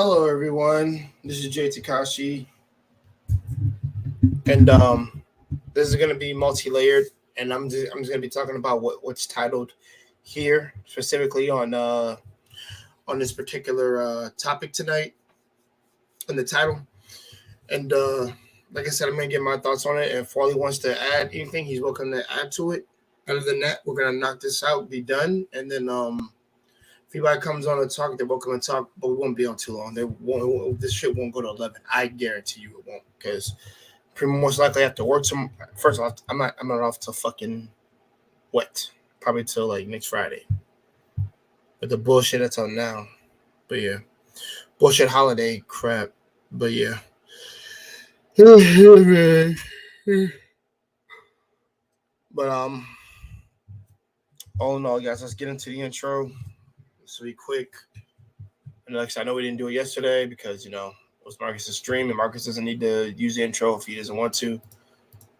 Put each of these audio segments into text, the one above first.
Hello, everyone. This is Jay Takashi, and this is gonna be multi-layered, and I'm just gonna be talking about what's titled here specifically on this particular topic tonight in the title, and like I said, I'm gonna get my thoughts on it. And if Farley wants to add anything, he's welcome to add to it. Other than that, we're gonna knock this out, be done, and then if anybody comes on to talk, they're welcome to talk, but we won't be on too long. They won't. This shit won't go to 11. I guarantee you it won't, because pretty most likely I have to work some. First off, I'm not off till fucking what? Probably till like next Friday. But the bullshit that's on now. But yeah, bullshit holiday crap. But yeah. But all in all, guys, let's get into the intro. This will be quick. And like I said, I know we didn't do it yesterday because it was Marcus's stream, and Marcus doesn't need to use the intro if he doesn't want to.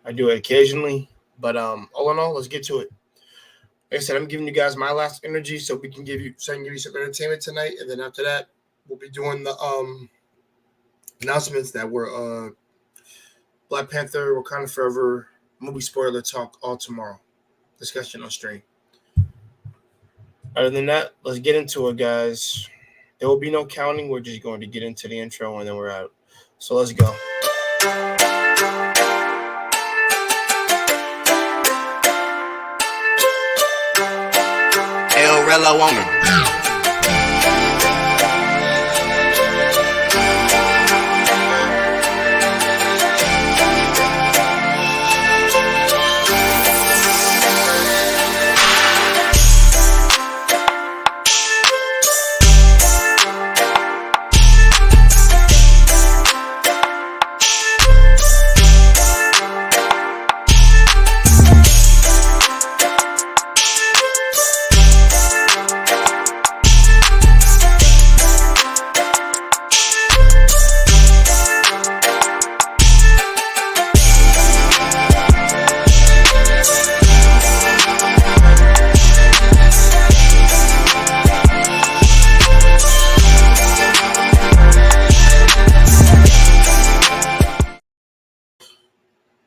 I do it occasionally, but all in all, let's get to it. Like I said, I'm giving you guys my last energy so I can give you some entertainment tonight, and then after that, we'll be doing the announcements that were Black Panther, Wakanda Forever movie spoiler talk all tomorrow. Discussion on stream. Other than that, let's get into it, guys. There will be no counting. We're just going to get into the intro and then we're out. So let's go. El Rella Woman.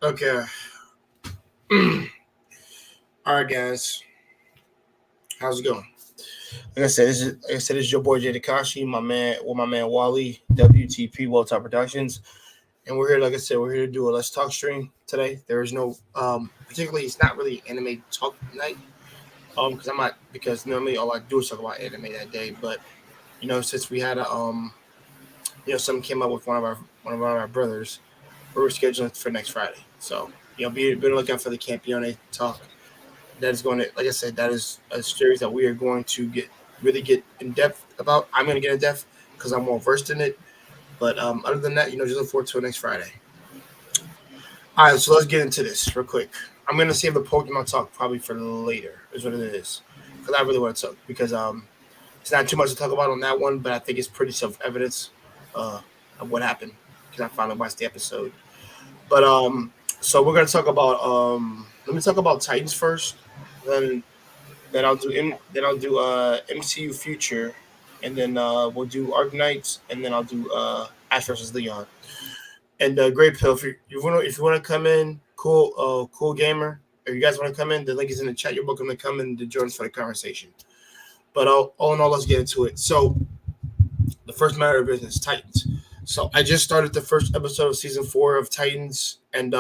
Okay. All right, guys. How's it going? Like I said, this is your boy Jay Takashi, my man Wally, WTP World Top Productions, and we're here. Like I said, we're here to do a Let's Talk stream today. There is no particularly. It's not really anime talk night. Because normally all I do is talk about anime that day. But since we had something came up with one of our brothers, we're scheduling for next Friday. So be looking for the Campione talk. That is going to, like I said, that is a series that we are going to really get in depth about. I'm going to get in depth because I'm more versed in it. But other than that, just look forward to it next Friday. All right, so let's get into this real quick. I'm going to save the Pokemon talk probably for later, is what it is. Because I really want to talk. Because it's not too much to talk about on that one, but I think it's pretty self-evidence of what happened. Because I finally watched the episode. But so we're going to talk about, let me talk about Titans first. Then I'll do MCU Future, and then we'll do Arknights, and then I'll do Ash versus Leon. And Great Pill, if you want to come in, cool gamer. If you guys want to come in, the link is in the chat. You're welcome to come in to join us for the conversation. But all in all, let's get into it. So the first matter of business, Titans. So I just started the first episode of season 4 of Titans, and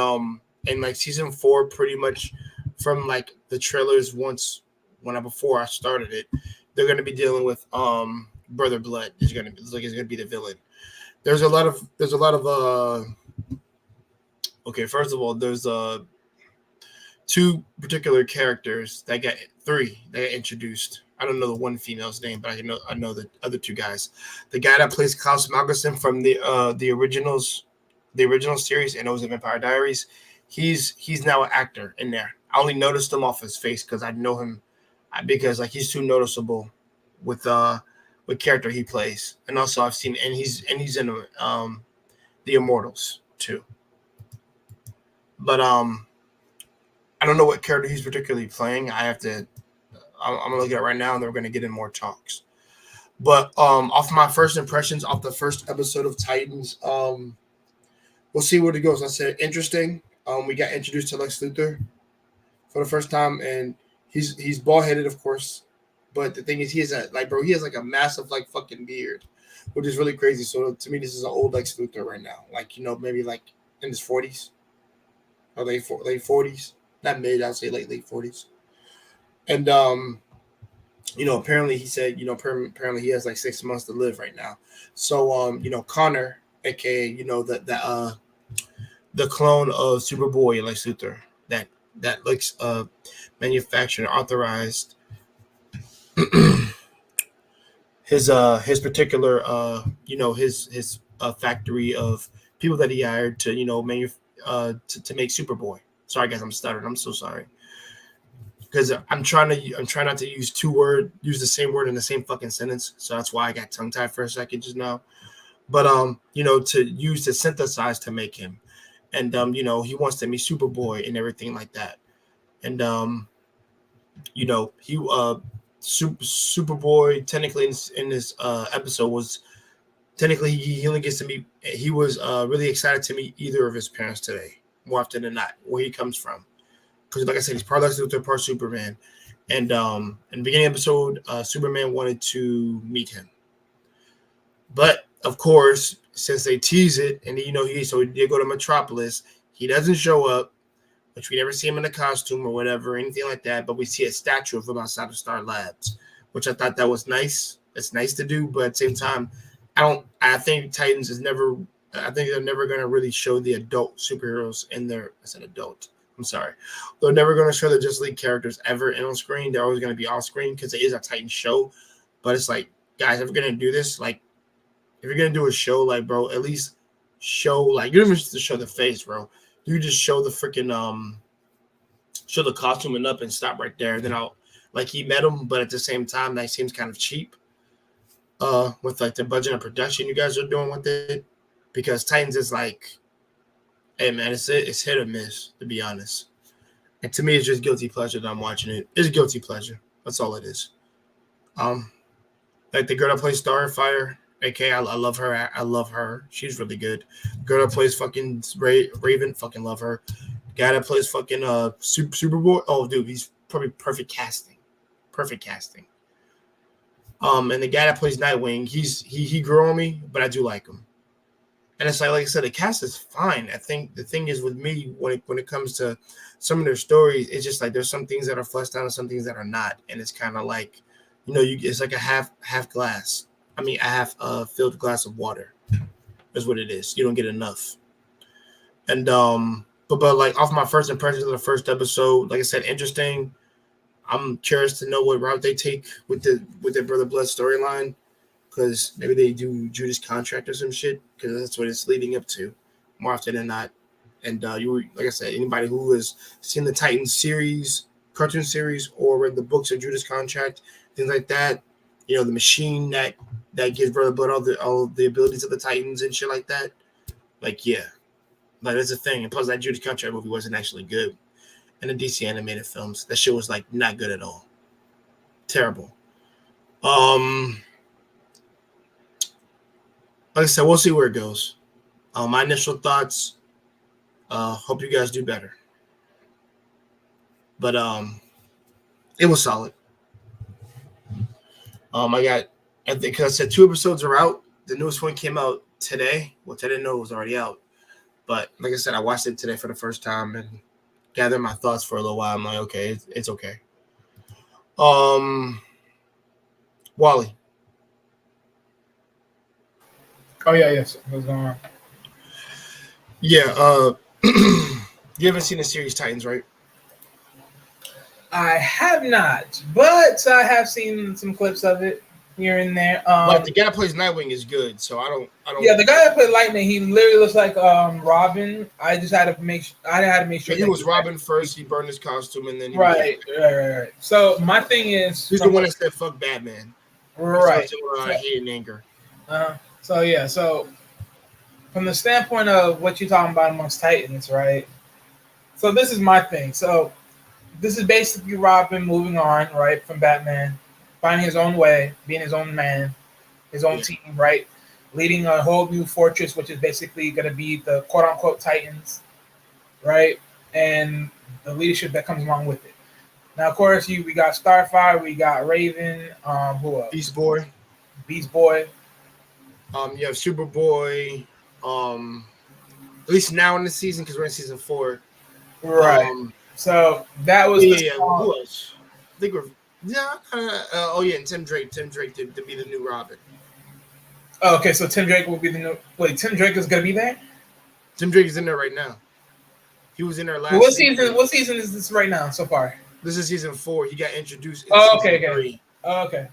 like season 4, pretty much from like the trailers before I started it, they're gonna be dealing with Brother Blood is gonna be the villain. There's a lot of okay, first of all, there's 2 particular characters that got introduced. I don't know the one female's name, but I know the other 2 guys. The guy that plays Klaus Magnuson from the original series and Oz Vampire Diaries, he's now an actor in there. I only noticed him off his face because I know him because like he's too noticeable with character he plays. And also I've seen he's in the Immortals too. But I don't know what character he's particularly playing. I'm gonna look at it right now, and then we're gonna get in more talks. But off my first impressions off the first episode of Titans, we'll see where it goes. I said interesting. We got introduced to Lex Luthor for the first time, and he's bald headed, of course. But the thing is, he has a massive like fucking beard, which is really crazy. So to me, this is an old Lex Luthor right now. Like, you know, maybe like in his 40s or late 40s, not mid. I'd say late 40s. And you know, apparently he said, you know, apparently he has like 6 months to live right now. So you know, Connor, aka you know the clone of Superboy Lex Luthor, that Lex manufactured and authorized his particular you know his factory of people that he hired to, you know, to make Superboy. Sorry guys, I'm stuttering. I'm so sorry. Because I'm trying not to use the same word in the same fucking sentence. So that's why I got tongue tied for a second just now. But you know, to synthesize to make him. And you know, he wants to be Superboy and everything like that. And you know, he Superboy technically in this episode was technically he only gets to meet. He was really excited to meet either of his parents today, more often than not, where he comes from. Because like I said, he's part Lex Luthor, part Superman. And in the beginning of the episode, Superman wanted to meet him. But of course, since they tease it, and you know, he did go to Metropolis, he doesn't show up, which we never see him in a costume or whatever, anything like that. But we see a statue of him outside of Star Labs, which I thought that was nice. It's nice to do, but at the same time, I think Titans is never. I think they're never going to really show the adult superheroes in their. I said adult. I'm sorry. They're never going to show the Justice League characters ever in on screen. They're always going to be off screen because it is a Titan show. But it's like, guys, if we're going to do this, like, if you're going to do a show, like, bro, at least show, like, you don't even have to show the face, bro. You just show the freaking, show the costuming up and stop right there. Then like, he met him, but at the same time, that seems kind of cheap with, like, the budget and production you guys are doing with it. Because Titans is like, hey man, it's hit or miss, to be honest. And to me, it's just guilty pleasure that I'm watching it. It's guilty pleasure. That's all it is. Like the girl that plays Starfire, aka I love her. I love her. She's really good. The girl that plays fucking Raven, fucking love her. The guy that plays fucking Superboy. Oh, dude, he's probably perfect casting. Perfect casting. And the guy that plays Nightwing, he grew on me, but I do like him. And it's like I said, the cast is fine. I think the thing is with me when it comes to some of their stories, it's just like there's some things that are fleshed out and some things that are not, and it's kind of like, you know, it's like a half glass. I mean, a half filled glass of water is what it is. You don't get enough. And but like off my first impressions of the first episode, like I said, interesting. I'm curious to know what route they take with their Brother Blood storyline. Because maybe they do Judas Contract or some shit, because that's what it's leading up to, more often than not. And like I said, anybody who has seen the Titans series, cartoon series, or read the books of Judas Contract, things like that, you know, the machine that gives Brother Blood all the abilities of the Titans and shit like that. Like, yeah, like that's a thing. And plus, that Judas Contract movie wasn't actually good. And the DC animated films, that shit was like not good at all. Terrible. Like I said, we'll see where it goes. My initial thoughts, hope you guys do better. But it was solid. I think because I said 2 episodes are out. The newest one came out today, which I didn't know was already out. But like I said, I watched it today for the first time and gathered my thoughts for a little while. I'm like, okay, it's okay. Wally. Oh yeah, yes. What's going on? Yeah, you haven't seen the series Titans, right? I have not, but I have seen some clips of it here and there. Like the guy that plays Nightwing is good, so I don't. Yeah, the guy that played Lightning, he literally looks like Robin. I just had to make sure. He was Robin first. He burned his costume, and then right. So my thing is, he's the one that said "fuck Batman." Right. Hate and anger. So yeah, so from the standpoint of what you're talking about amongst Titans, right? So this is my thing. So this is basically Robin moving on, right, from Batman, finding his own way, being his own man, his own team, right? Leading a whole new fortress, which is basically going to be the quote unquote Titans, right? And the leadership that comes along with it. Now, of course, we got Starfire, we got Raven, who else? Beast Boy. You have Superboy. At least now in the season, because we're in season 4. Right. So that was who else? I think we're and Tim Drake to be the new Robin. Oh, okay, so Tim Drake will be the new. Wait, Tim Drake is gonna be there? Tim Drake is in there right now. He was in there last. What season is this right now so far? This is season 4. He got introduced. Okay. 3. Oh, okay.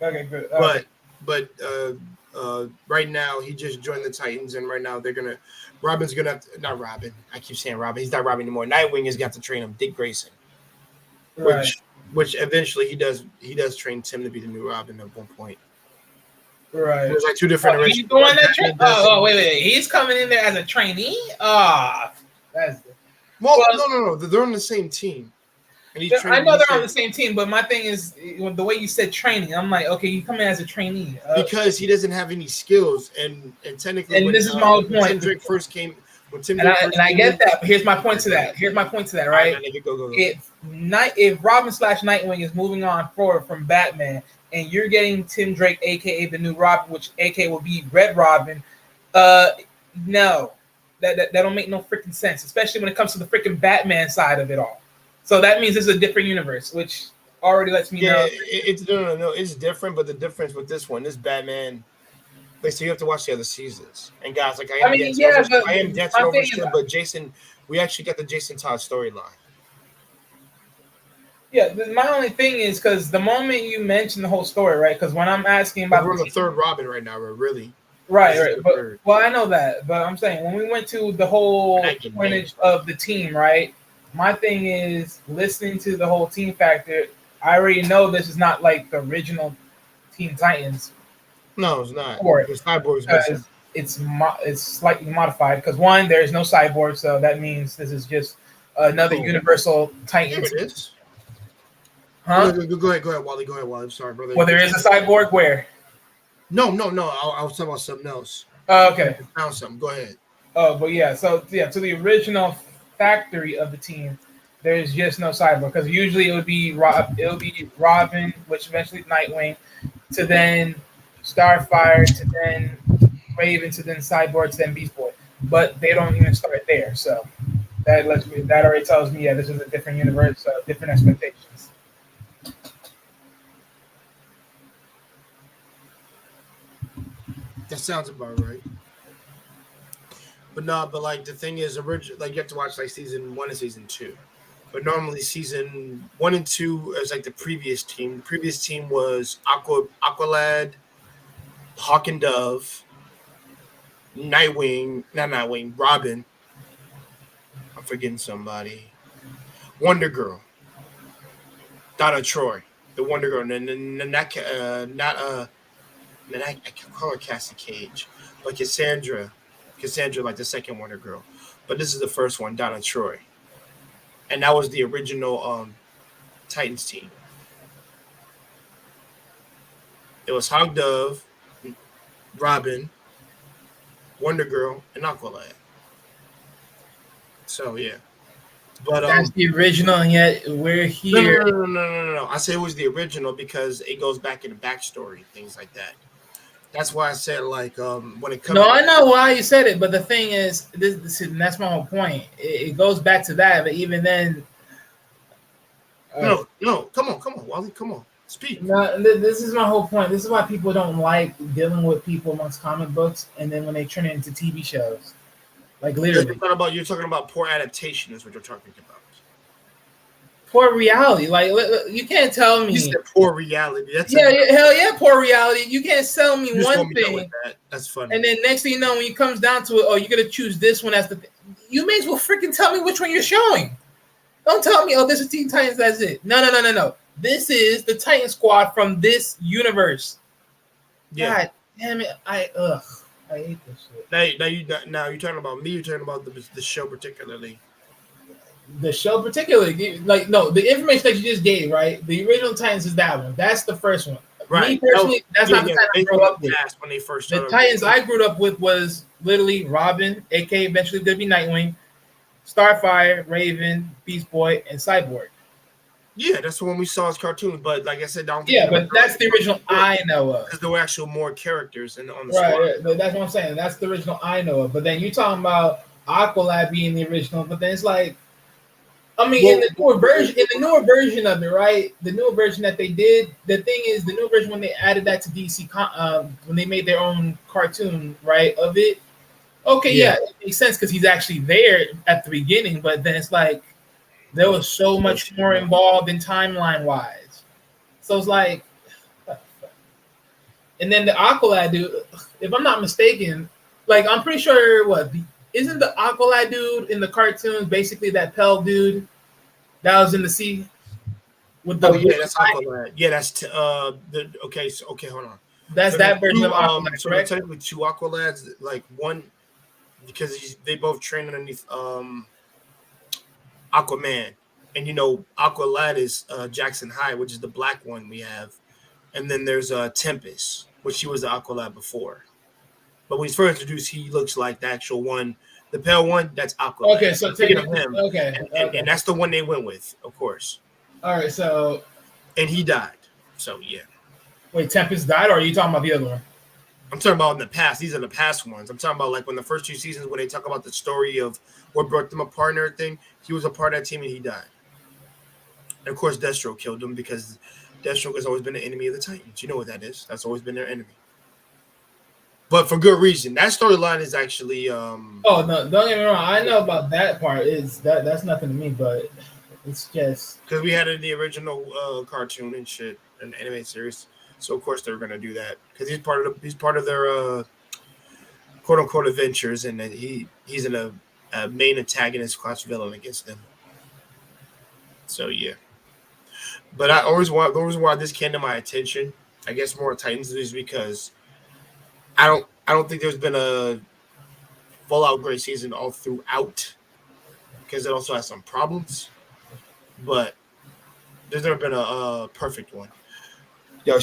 Okay, good. But right now he just joined the Titans, and right now Robin's gonna have to, not Robin. I keep saying Robin. He's not Robin anymore. Nightwing has got to train him, Dick Grayson. Right. Which eventually he does train Tim to be the new Robin at one point. Right. There's like 2 different. He's doing that. Wait. He's coming in there as a trainee. That's. No. They're on the same team. I know they're on the same team, but my thing is the way you said training. I'm like, okay, you come in as a trainee because he doesn't have any skills, and technically. And this is my whole point. Tim Drake first came. I get that, but here's my point to that. Right? Go. If Robin / Nightwing is moving on forward from Batman, and you're getting Tim Drake, aka the new Robin, which aka will be Red Robin, no, that don't make no freaking sense, especially when it comes to the freaking Batman side of it all. So that means this is a different universe, which already lets me know. It's different, but the difference with this Batman. Like, so you have to watch the other seasons. And guys, like I am dancing over shit, but Jason, we actually got the Jason Todd storyline. Yeah, my only thing is because the moment you mention the whole story, right? Because when I'm asking about we're on the 3rd Robin right now, really. Right. But, I know that, but I'm saying when we went to the whole point of the team, right? My thing is listening to the whole team factor. I already know this is not like the original Teen Titans. No, it's not. It's Cyborg's it's slightly modified because one, there is no cyborg, so that means this is just another Universal Titans. Here it is. Huh? Go ahead, Wally. Go ahead, Wally. I'm sorry, brother. Well, there is a cyborg where? No. I was talking about something else. Okay. I found something. Go ahead. Oh, but yeah. So yeah, to the original factory of the team, there's just no cyborg because usually it would be Robin, which eventually Nightwing, to then Starfire, to then Raven, to then Cyborg, to then Beast Boy. But they don't even start there, so that already tells me this is a different universe, different expectations. That sounds about right. But like the thing is, like you have to watch like season 1 and season 2. But normally season 1 and 2 is like the previous team. The previous team was Aqualad, Hawk and Dove, Robin. I'm forgetting somebody. Wonder Girl, Donna Troy, the Wonder Girl, I can call her Cassie Cage, but Cassandra, like the second Wonder Girl, but this is the first one, Donna Troy, and that was the original Titans team. It was Hog Dove, Robin, Wonder Girl, and Aqualad. So yeah, but that's the original, and yet we're here. No. I say it was the original because it goes back into backstory, things like that. That's why I said like when it comes. No, I know why you said it, but the thing is, that's my whole point. It goes back to that, but even then. No, come on, Wally, come on, speak. No, this is my whole point. This is why people don't like dealing with people amongst comic books, and then when they turn it into TV shows, like literally. You're talking about poor adaptation, is what you're talking about. Poor reality, like you can't tell me. You said poor reality. Hell yeah, poor reality. You can't sell me one thing. That's funny. And then next thing you know, when it comes down to it, you're gonna choose this one as the. You may as well freaking tell me which one you're showing. Don't tell me, this is Teen Titans. That's it. No. This is the Titan Squad from this universe. Yeah. God damn it! I hate this shit. Now you're talking about me. You're talking about the show particularly. The show particularly, like no, the information that you just gave, right? The original Titans is that one. That's the first one. Me personally, that's not the Titan I grew up with. When they first the Titans I grew up with was literally Robin, aka eventually going to be Nightwing, Starfire, Raven, Beast Boy, and Cyborg. Yeah, that's the one we saw as cartoons. But like I said, I don't think but that's the original I know of. Because there were actual more characters on the squad. Right, that's what I'm saying. That's the original I know of. But then you talking about Aqualad being the original, but then it's like, I mean, in the newer version of it, right? The newer version that they did. The thing is, the newer version when they added that to DC, when they made their own cartoon, right, of it. Okay, yeah it makes sense because he's actually there at the beginning, but then it's like there was so much more involved in timeline wise. So it's like, and then the Aqualad dude, if I'm not mistaken, like I'm pretty sure isn't the Aqualad dude in the cartoons basically that Pell dude that was in the sea with the that's Aqualad. Yeah, that's okay. So hold on. That's that version of Aqualad. So there's technically two Aqualads, like one because they both train underneath Aquaman, and Aqualad is Jackson High, which is the black one we have, and then there's Tempest, which he was the Aqualad before. But when he's first introduced, he looks like the actual one, the pale one. That's Aqualad. Okay, so taking of him. Okay, and that's the one they went with, of course. All right, so and he died. So yeah. Wait, Tempest died, or are you talking about the other one? I'm talking about in the past. These are the past ones. I'm talking about like when the first 2 seasons when they talk about the story of what brought them apart and everything. He was a part of that team and he died. And of course, Deathstroke killed him because Deathstroke has always been an enemy of the Titans. You know what that is. That's always been their enemy. But for good reason. That storyline is actually Oh no, don't get me wrong. I know about that part. That's nothing to me, but it's just because we had it in the original cartoon and shit, an anime series. So of course they're gonna do that because he's part of their quote unquote adventures, and he's in a main antagonist class villain against them. So yeah, but the reason why this came to my attention, I guess more Titans, is because I don't think there's been a full out great season all throughout because it also has some problems, but there's never been a perfect one. Yo,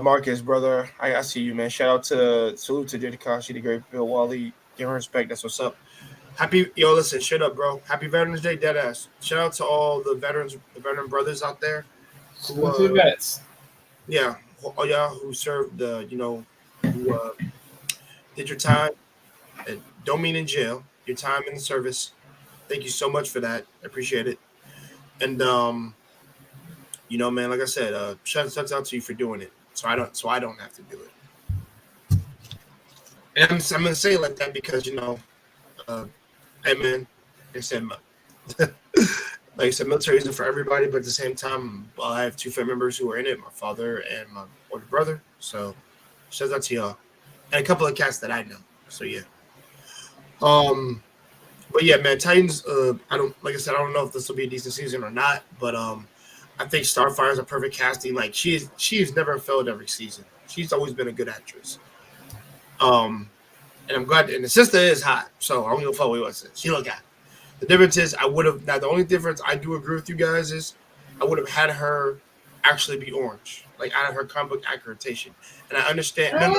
Marcus, brother, I see you, man. Salute to Jadakashi, the great Bill Wally. Give him respect. That's what's up. Listen, shut up, bro. Happy Veterans Day, deadass. Shout out to all the veteran brothers out there. Who vets. Yeah, all y'all who served who did your time. And don't mean in jail. Your time in the service. Thank you so much for that. I appreciate it. And man, like I said, shouts out to you for doing it. So I don't have to do it. And I'm gonna say it like that because hey man, like I said, military isn't for everybody, but at the same time, I have 2 family members who are in it, my father and my older brother. So shouts out to y'all. And a couple of cats that I know. So yeah. But yeah, man, Titans, I don't know if this will be a decent season or not, but I think Starfire is a perfect casting. Like she's never failed every season. She's always been a good actress. And I'm glad. And the sister is hot, so I'm gonna follow what she look hot. The difference is the only difference I do agree with you guys is I would have had her actually be orange, like out of her comic book accreditation. And I understand. No.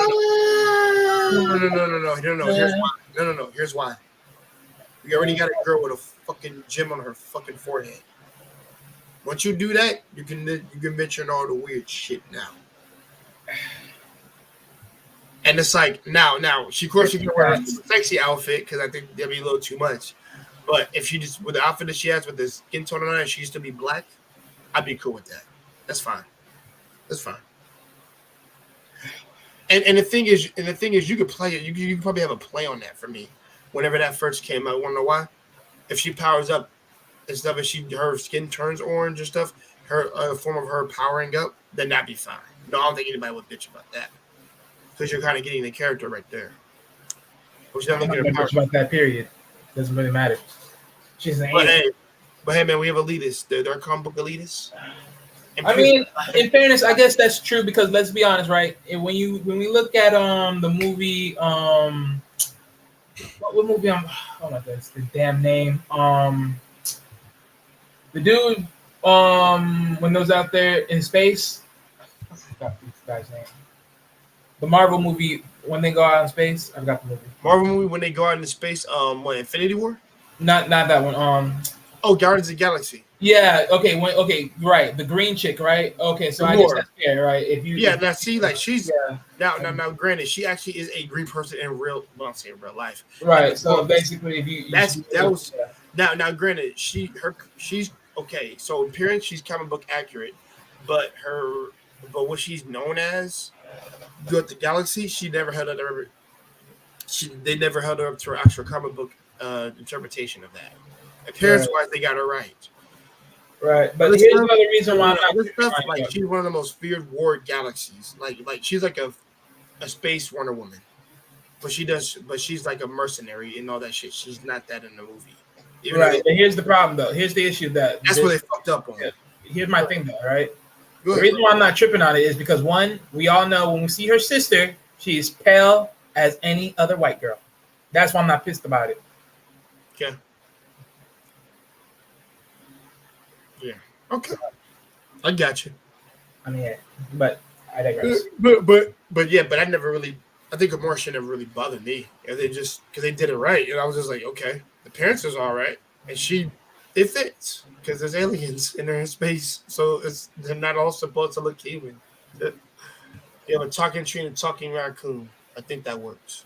Here's why. We already got a girl with a fucking gem on her fucking forehead. Once you do that, you can mention all the weird shit now. And it's like now she can wear a sexy outfit because I think that'd be a little too much. But if she just with the outfit that she has with the skin tone on it, she used to be black, I'd be cool with that. That's fine. And the thing is, you could play it. You could probably have a play on that for me. Whenever that first came out, want to know why? If she powers up and stuff, if her skin turns orange and stuff, her a form of her powering up, then that'd be fine. No, I don't think anybody would bitch about that because you're kind of getting the character right there. Which I'm not bitch about that. Period. Doesn't really matter. She's an alien. But hey, man, we have elitists. They're comic book elitists. I mean, in fairness, I guess that's true because let's be honest, right? When we look at the movie, what movie? Oh my goodness, the damn name. The dude, when those out there in space. forgot this guy's name. The Marvel movie when they go out in space. I forgot the movie. Marvel movie when they go out into space. What, Infinity War? Not that one. Oh, Guardians of the Galaxy. Yeah. Okay. Right. The green chick. Right. Okay. So I guess that's fair, right? Now see, like she's now. Granted, she actually is a green person in real. Well, I'm saying real life. Right. So basically, Granted, she's okay. So appearance, she's comic book accurate, but what she's known as, Good the Galaxy, they never held her up to her actual comic book interpretation of that. Appearance wise, they got her right. Right, but here's another reason why she's one of the most feared war galaxies. Like she's like a space Wonder Woman, but she's like a mercenary and all that shit. She's not that in the movie. Right, but here's the problem though. Here's the issue that's where they fucked up on. Here's my thing though, right? The reason why I'm not tripping on it is because one, we all know when we see her sister, she is pale as any other white girl. That's why I'm not pissed about it. Okay. Yeah. Okay. I got you. I mean, yeah, but I digress. But I never really. I think Gamora never really bothered me. And they just because they did it right, and I was just like, okay, the parents is all right, and it fits because there's aliens and they're in space, so they're not all supposed to look human. You have a talking tree and a talking raccoon. I think that works.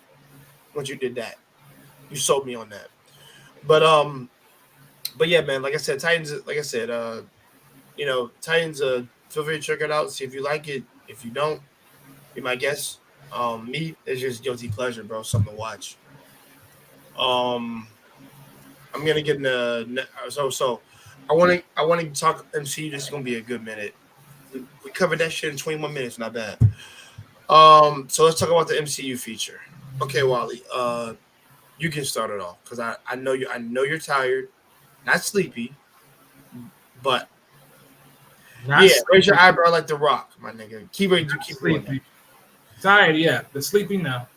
Once you did that, you sold me on that. But yeah, man. Like I said, Titans. Like I said, Titans. Feel free to check it out. See if you like it. If you don't, be my guest. Me, it's just guilty pleasure, bro. Something to watch. I'm gonna get in so. I want to talk MCU. This is gonna be a good minute. We covered that shit in 21 minutes. Not bad. So let's talk about the MCU feature. Okay, Wally. You can start it off because I know you're tired, not sleepy, but raise your eyebrow like The Rock, my nigga. Keep sleepy. Tired, yeah, but sleepy now.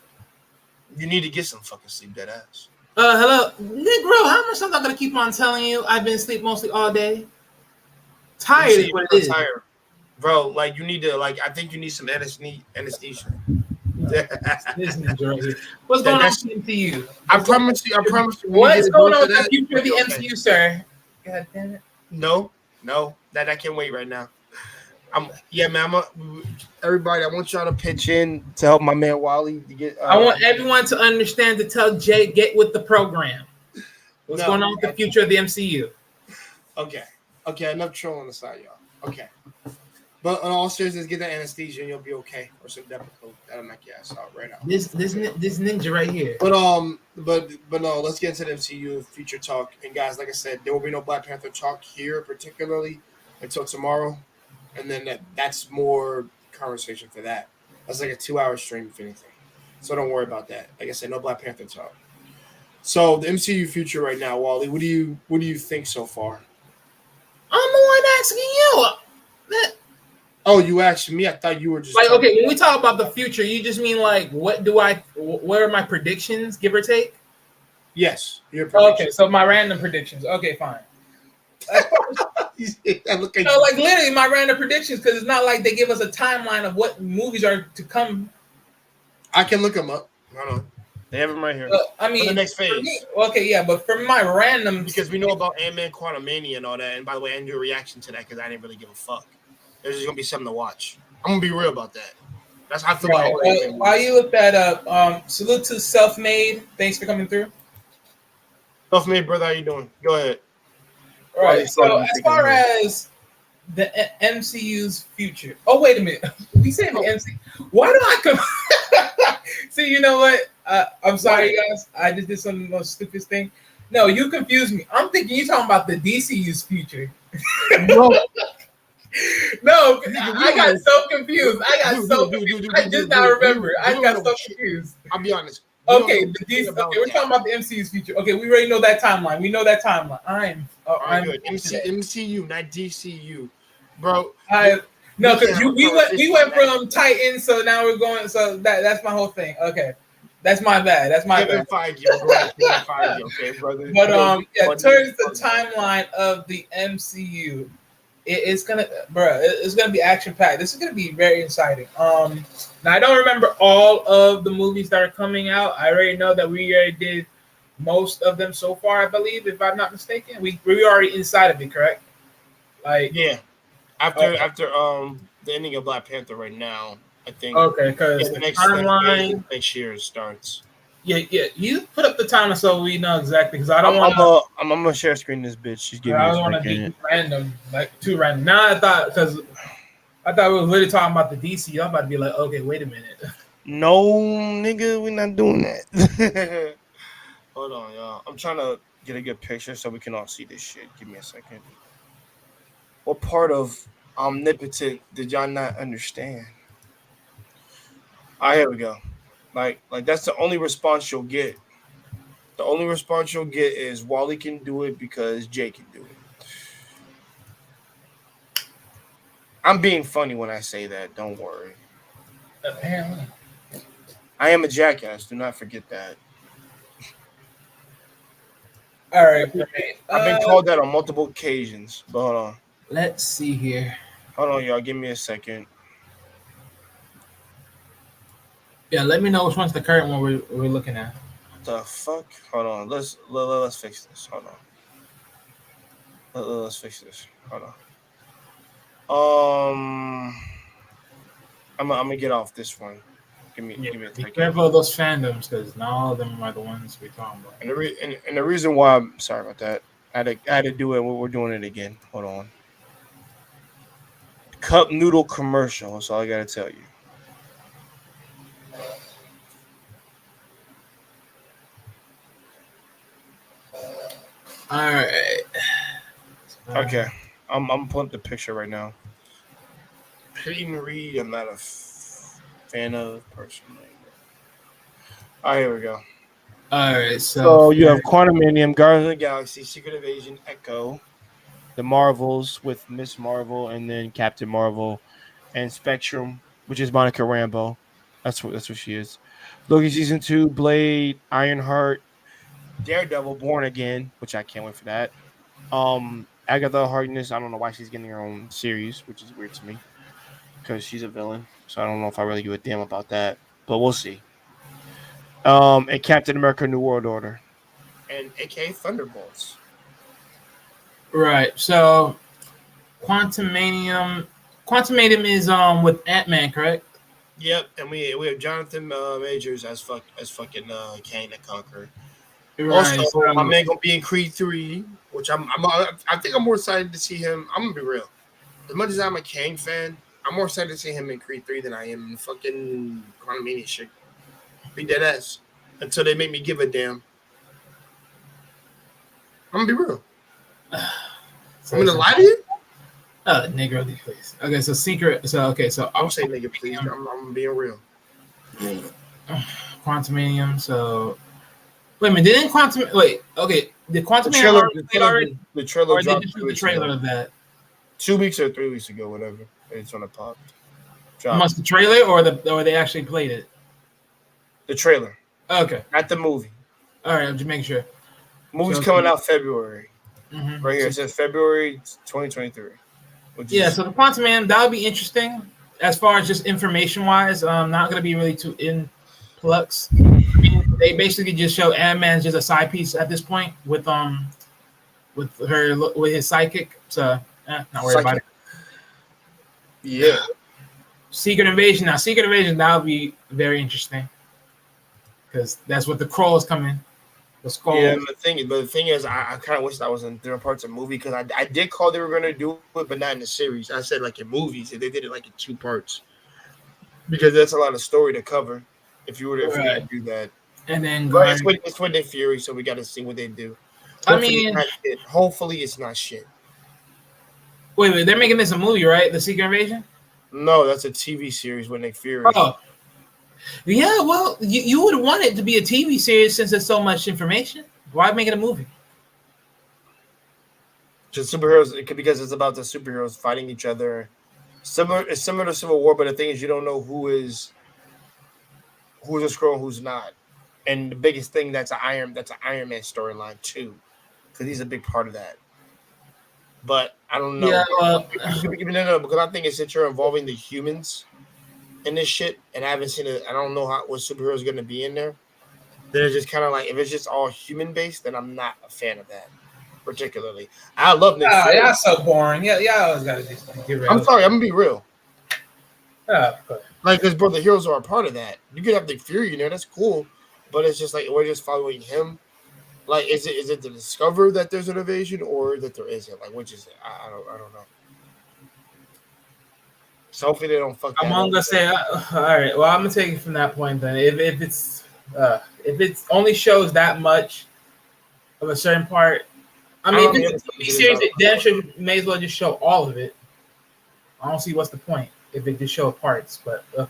You need to get some fucking sleep, dead ass. Hello, Negro. How much I'm not gonna keep on telling you? I've been asleep mostly all day. Tired is what it is, tired, bro. Like you need to I think you need some anesthesia. What's going on with the MCU? I promise you. What's going on with the future of the MCU, sir? God damn it. No, that I can't wait right now. Man. Everybody, I want y'all to pitch in to help my man Wally to get. I want everyone to understand to tell Jay get with the program. What's going on with the future of the MCU? Okay. Enough trolling aside, y'all. Okay. But on all seriousness, get that anesthesia and you'll be okay. Or some Depakote. That'll knock your ass out right out. This ninja right here. But no, let's get into the MCU future talk. And guys, like I said, there will be no Black Panther talk here particularly until tomorrow. And then that's more conversation for that. That's like a 2-hour stream, if anything. So don't worry about that. Like I said, no Black Panther talk. So the MCU future right now, Wally, what do you think so far? I'm the one asking you. Oh, you asked me? I thought you were just okay. When we talk about the future, you just mean what are my predictions, give or take? Yes, your predictions. Okay, so my random predictions. Okay, fine. Literally my random predictions because it's not like they give us a timeline of what movies are to come. I can look them up. Hold on. They have them right here. For the next phase. But for my random, because we know about Ant-Man Quantumania and all that. And by the way, I didn't do a reaction to that because I didn't really give a fuck. There's just gonna be something to watch. I'm gonna be real about that. That's how I feel about while you look that up, salute to Self-Made. Thanks for coming through. Self-Made brother, how you doing? Go ahead. All right. So as far as the MCU's future, wait a minute. We said the MCU. Why do I come? See, you know what? I'm sorry, guys. I just did some most stupid thing. No, you confused me. I'm thinking you're talking about the DCU's future. No, I got so confused. I just now remember. I got so confused. I'll be honest. Okay, we're talking about the MCU's future. Okay, we already know that timeline. We know that timeline. I'm good. MCU, not DCU, bro. No, because we went from Titans, so now we're going. So that's my whole thing. Okay, that's my bad. That's my bad. Okay, brother. But towards the timeline of the MCU, it's gonna, it's gonna be action packed. This is gonna be very exciting. Now I don't remember all of the movies that are coming out. I already know that we already did most of them so far. I believe, if I'm not mistaken, we already inside of it, correct? Like, Yeah. okay, After the ending of Black Panther right now, I think okay, because the the next phase timeline. next year starts. Yeah. You put up the timeline so we know exactly. Because I don't want to. I'm gonna share screen this bitch. She's giving me I a don't want to second. be random, like too random. Now I thought, because I thought we were literally talking about the DC. I'm about to be like, okay, wait a minute. No, nigga, we're not doing that. Hold on, y'all. I'm trying to get a good picture so we can all see this shit. Give me a second. What part of omnipotent did y'all not understand? All right, here we go. Like that's the only response you'll get. The only response you'll get is Wally can do it because Jay can do it. I'm being funny when I say that. Don't worry. Apparently. I am a jackass. Do not forget that. All right, great. I've been called that on multiple occasions. But hold on. Let's see here. Hold on, y'all. Give me a second. Yeah, let me know which one's the current one we're looking at. What the fuck? Hold on. Let's fix this. Hold on. Let's fix this. Hold on. I'm gonna get off this one. Give me a Be second. careful of those fandoms, because not all of them are the ones we're talking about. And the reason why I'm sorry about that. I had to do it. We're doing it again. Hold on. Cup noodle commercial. That's all I gotta tell you. All right. Okay. I'm pulling up the picture right now. Peyton Reed, I'm not a fan of personally. All right, here we go. All right. So you have Quantumanium, Guardians of the Galaxy, Secret Invasion, Echo, the Marvels with Miss Marvel, and then Captain Marvel, and Spectrum, which is Monica Rambeau. That's what she is. Loki season 2, Blade, Ironheart, Daredevil, Born Again, which I can't wait for that. Agatha Harkness, I don't know why she's getting her own series, which is weird to me because she's a villain. So I don't know if I really give a damn about that, but we'll see. And Captain America: New World Order, and AKA Thunderbolts. Right. So Quantumanium is with Ant-Man, correct? Yep, and we have Jonathan Majors as fucking Kang the Conqueror. Right. Also, So, my man gonna be in Creed 3, which I think I'm more excited to see him. I'm gonna be real. As much as I'm a Kang fan, I'm more excited to see him in Creed 3 than I am in fucking Quantumania shit. Be dead ass. Until they make me give a damn. I'm gonna be real. I'm gonna lie to you. Negro, please. Okay, so secret. So okay, so I'll say nigga, please. I'm being real. Quantumanium. So wait a minute, didn't Quantum? Wait, okay, did Quantumanium already? The trailer Or they dropped just 2 do the weeks trailer ago. of that? 2 weeks or 3 weeks ago, whatever. It's on a pop. Must the trailer or they actually played it? The trailer. Okay. Not the movie. All right, I'm just making sure. Movie's coming out February. Mm-hmm. Right here. It says February 2023. So the Quantumanium, that would be interesting as far as just information wise. Not going to be really too in flux. I mean, they basically just show Ant-Man's just a side piece at this point with his psychic. So not worried about it. Yeah. Secret Invasion. Now, Secret Invasion, that would be very interesting because that's what the Krolls come in. The Skrulls. Yeah, the thing is, I kind of wish that was in different parts of the movie because I did call they were going to do it, but not in the series. I said like in movies, if they did it like in 2 parts because that's a lot of story to cover if you were to do that. And then it's with Nick Fury, so we got to see what they do. Hopefully, it's not shit. Wait, they're making this a movie, right? The Secret Invasion? No, that's a TV series with Nick Fury. Oh, yeah. Well, you would want it to be a TV series since there's so much information. Why make it a movie? Just superheroes, because it's about the superheroes fighting each other. It's similar to Civil War, but the thing is, you don't know who's a Skrull and who's not. And the biggest thing that's an Iron Man storyline too, because he's a big part of that. but I don't Yeah, know. well, No, because I think it's that you're involving the humans in this shit, and I haven't seen it. I don't know what superhero is going to be in there. They're just kind of like if it's just all human based, then I'm not a fan of that particularly. I love Nick yeah, Fury. so boring. Yeah, always gotta just get rid I'm of. sorry, I'm gonna be real. Yeah, but Like, because bro, the heroes are a part of that. You could have Nick Fury in there, that's cool, but it's just like we're just following him. Like, is it to discover that there's an invasion or that there isn't? Like, which is it? I don't know. So hopefully they don't fuck I'm that up. gonna say, all right. Well, I'm gonna take it from that point then. If it's only shows that much of a certain part, I I don't mean, know if how many it's a episodes TV it is. series, it damn sure may as well just show all of it. I don't see what's the point if it just show parts, but Hold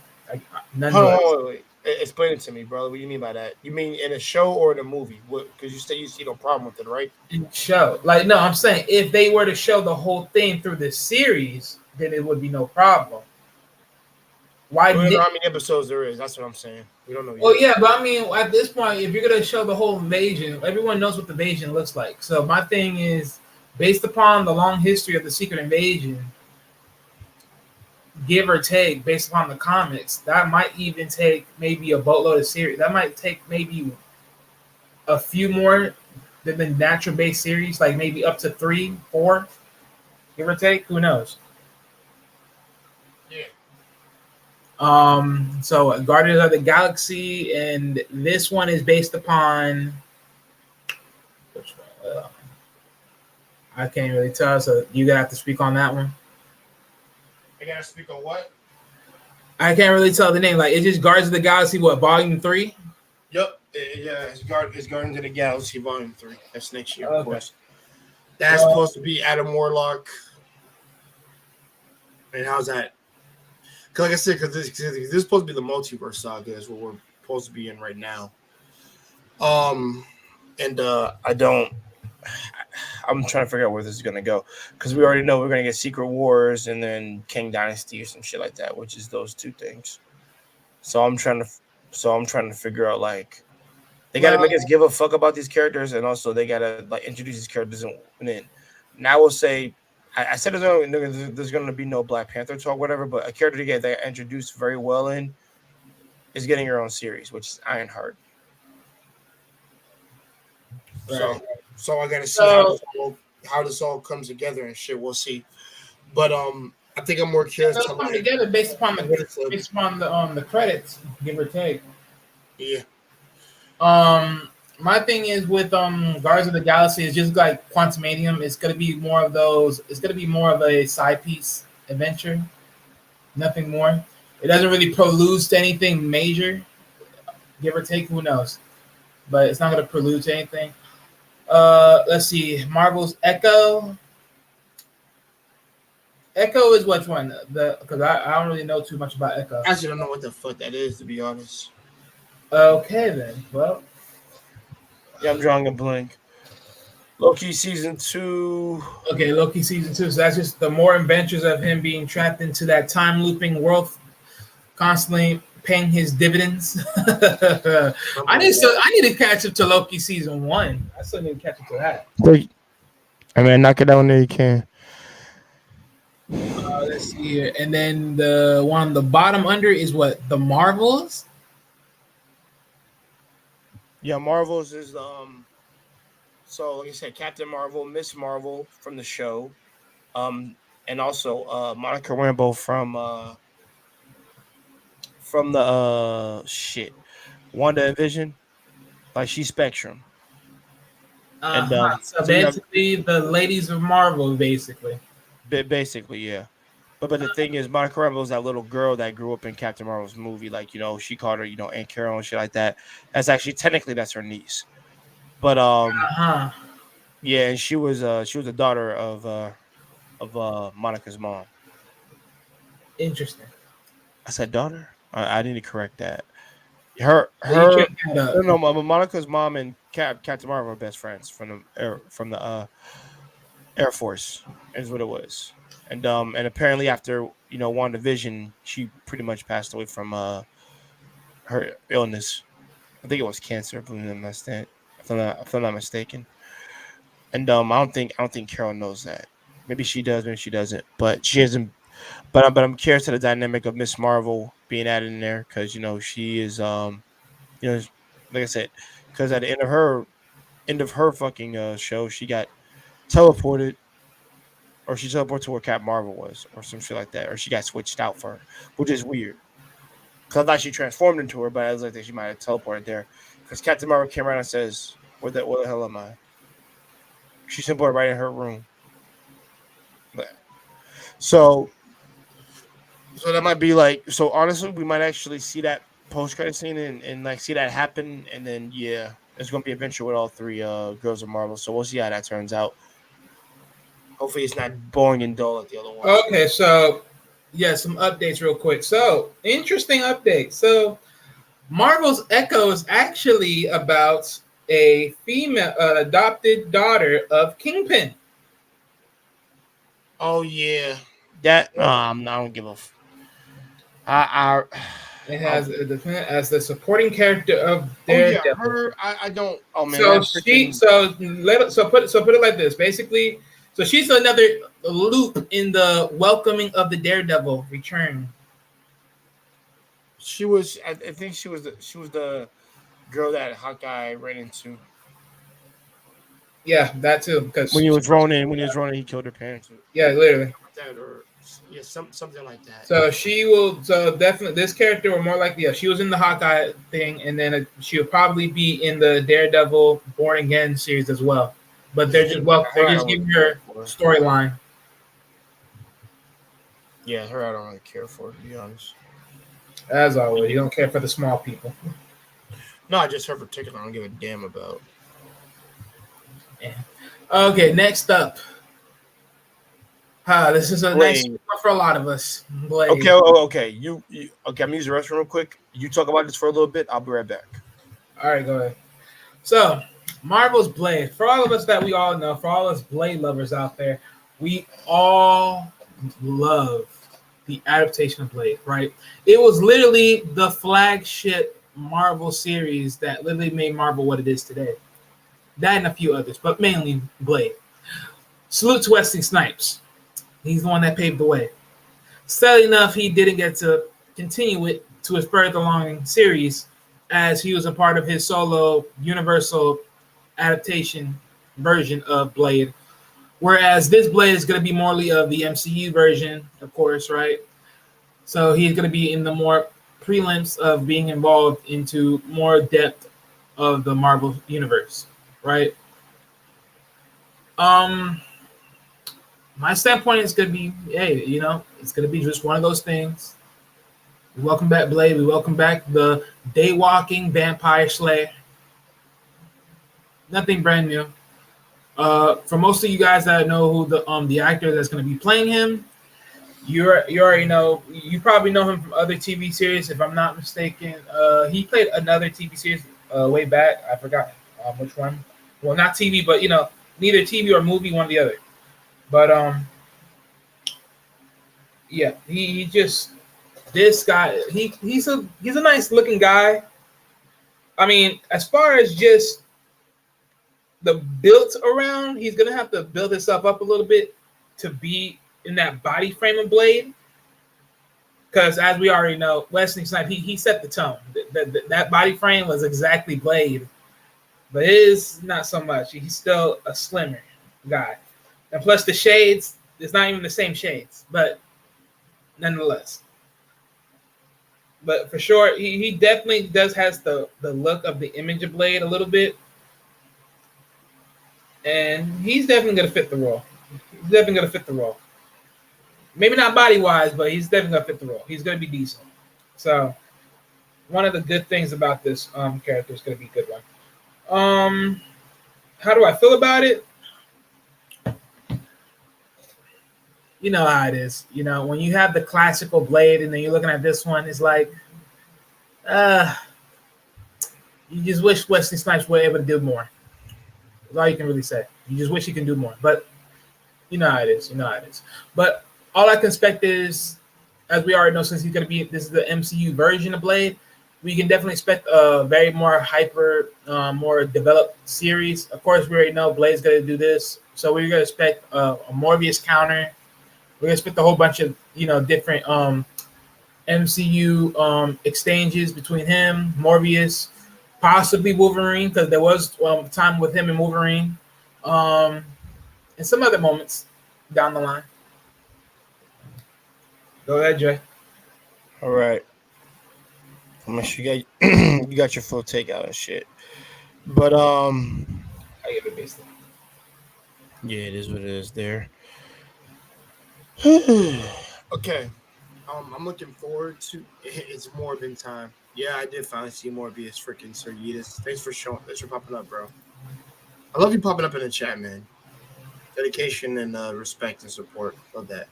nonetheless. on, wait. Explain it to me, brother. What do you mean by that? You mean in a show or in a movie? Because you say you see no problem with it, right? Show like no, I'm saying if they were to show the whole thing through the series, then it would be no problem. Why? We don't know how many episodes there is. That's what I'm saying. We don't know Well, yet. yeah, but I mean, at this point, if you're gonna show the whole invasion, everyone knows what the invasion looks like. So my thing is, based upon the long history of the secret invasion, give or take, based upon the comics, that might even take maybe a boatload of series. That might take maybe a few more than the natural base series, like maybe up to 3, 4, give or take. Who knows? Yeah. So Guardians of the Galaxy, and this one is based upon which one? I can't really tell, so you gotta have to speak on that one. I gotta speak on what? I can't really tell the name. Like it's just Guardians of the Galaxy, what Volume 3? Yep. Yeah, it's Guardians of the Galaxy Volume 3. That's next year, of Okay. course. That's supposed to be Adam Warlock. And how's that? Because like I said, because this is supposed to be the multiverse saga is what we're supposed to be in right now. And I'm trying to figure out where this is gonna go because we already know we're gonna get Secret Wars and then King Dynasty or some shit like that, which is those two things. So I'm trying to figure out like they gotta make us give a fuck about these characters, and also they gotta like introduce these characters in. Now we'll say I said there's gonna be no Black Panther talk, whatever, but a character to they introduced very well in is getting her own series, which is Ironheart. Right. So I gotta see So how this all comes together and shit. We'll see. But I think I'm more curious they'll to come like together based upon what it's the credits, give or take. yeah. My thing is with Guardians of the Galaxy is just like Quantumanium. It's gonna be more of those. It's gonna be more of a side piece adventure, nothing more. It doesn't really prelude to anything major, give or take. Who knows? But it's not gonna prelude to anything. Let's see. Marvel's Echo. Echo is which one? Because I don't really know too much about Echo. I actually don't know what the fuck that is to be honest. Okay then. Well, Yeah, I'm drawing a blank. Loki season 2. okay, Loki season 2. So that's just the more adventures of him being trapped into that time looping world, constantly paying his dividends. I need to catch up to Loki season 1. I still need to catch up to that. Wait, I mean, knock it down there you can. Let's see here. And then the one on the bottom under is what? The Marvels? Yeah, Marvels is so like I said, Captain Marvel, Miss Marvel from the show, and also Monica Rambeau from the shit Wanda and Vision, like she's Spectrum, and So so you have basically, the ladies of Marvel, basically. basically yeah. But the thing is, Monica Rambeau is that little girl that grew up in Captain Marvel's movie. Like she called her Aunt Carol and shit like that. That's actually technically that's her niece. But yeah, and she was a daughter of Monica's mom. Interesting. I said daughter. I need to correct that. You Her check that up. no, Monica's mom and Captain Marvel are best friends from the Air Force is what it was. And apparently after WandaVision, she pretty much passed away from her illness. I think it was cancer, if I'm not mistaken. And I don't think Carol knows that. Maybe she does, maybe she doesn't. But she hasn't. But I'm curious to the dynamic of Miss Marvel being added in there because she is you know like I said, because at the end of her fucking show she got teleported, or she teleported to where Cap Marvel was, or some shit like that, or she got switched out for her, which is weird. Because I thought she transformed into her, but I was like that she might have teleported there. Because Captain Marvel came around and says, where the hell am I?" She teleported right in her room. But, so that might be like, so honestly, we might actually see that post credit scene and like see that happen, and then yeah, it's gonna be adventure with all three girls of Marvel. So we'll see how that turns out. Hopefully, it's not boring and dull like the other one. Okay, so yeah, some updates real quick. So interesting update. So Marvel's Echo is actually about a female adopted daughter of Kingpin. Oh yeah, that I don't give a. I It has as the supporting character of oh yeah, Daredevil. her. I don't. Oh man, So that freaking. put it like this. Basically, so she's another loop in the welcoming of the Daredevil return. She was. I think she was the girl that Hawkeye ran into Yeah, that too. Because when he was running, he killed her parents. yeah, literally. That or yeah, something like that. So she will. So definitely, this character will more likely. Yeah, she was in the Hawkeye thing, and then she'll probably be in the Daredevil Born Again series as well. But they're just giving her storyline. Yeah, her I don't really care for, to be honest. As always, you don't care for the small people. No, just her particular. I don't give a damn about. Yeah. Okay, next up. This is a nice one for a lot of us. Blade. Okay. You okay? I'm using the restroom real quick. You talk about this for a little bit. I'll be right back. All right, go ahead. So, Marvel's Blade. For all of us that we all know, for all us Blade lovers out there, we all love the adaptation of Blade, right? It was literally the flagship Marvel series that literally made Marvel what it is today. That and a few others, but mainly Blade. Salute to Wesley Snipes. He's the one that paved the way. Sadly enough, he didn't get to continue it to his further long series, as he was a part of his solo Universal adaptation version of Blade. Whereas this Blade is going to be morely of the MCU version, of course, right? So he's going to be in the more prelims of being involved into more depth of the Marvel universe, right? My standpoint is going to be, hey, it's going to be just one of those things. We welcome back Blade. We welcome back the day-walking vampire slayer. Nothing brand new. For most of you guys that know who the actor that's going to be playing him, you already know. You probably know him from other TV series, if I'm not mistaken. He played another TV series way back. I forgot which one. Well, not TV, but neither TV or movie, one or the other. But yeah, he just this guy. He's a nice looking guy. I mean, as far as just the built around, he's gonna have to build himself up a little bit to be in that body frame of Blade. Because as we already know, Wesley Snipes, he set the tone. That body frame was exactly Blade, but his not so much. He's still a slimmer guy. And plus the shades, it's not even the same shades, but nonetheless. But for sure, he definitely has the look of the image of Blade a little bit. And he's definitely going to fit the role. Maybe not body-wise, but he's definitely going to fit the role. He's going to be decent. So, one of the good things about this character is going to be a good one. How do I feel about it? You know how it is. When you have the classical Blade and then you're looking at this one, it's like, you just wish Wesley Snipes were able to do more. That's all you can really say. You just wish he can do more. But you know how it is. But all I can expect is, as we already know, since he's going to be, this is the MCU version of Blade, we can definitely expect a very more hyper, more developed series. Of course, we already know Blade's going to do this So we're gonna expect a Morbius counter. We're gonna expect a whole bunch of different MCU exchanges between him, Morbius, possibly Wolverine, because there was time with him and Wolverine, um, and some other moments down the line. Go ahead, Jay. All right. I'm sure you got you got your full takeout and shit. But I give it basically. yeah, it is what it is there. Okay. I'm looking forward to it's more than time. Yeah, I did finally see Morbius freaking Sergitas. Thanks for popping up, bro. I love you popping up in the chat, man. Dedication and respect and support. Love that.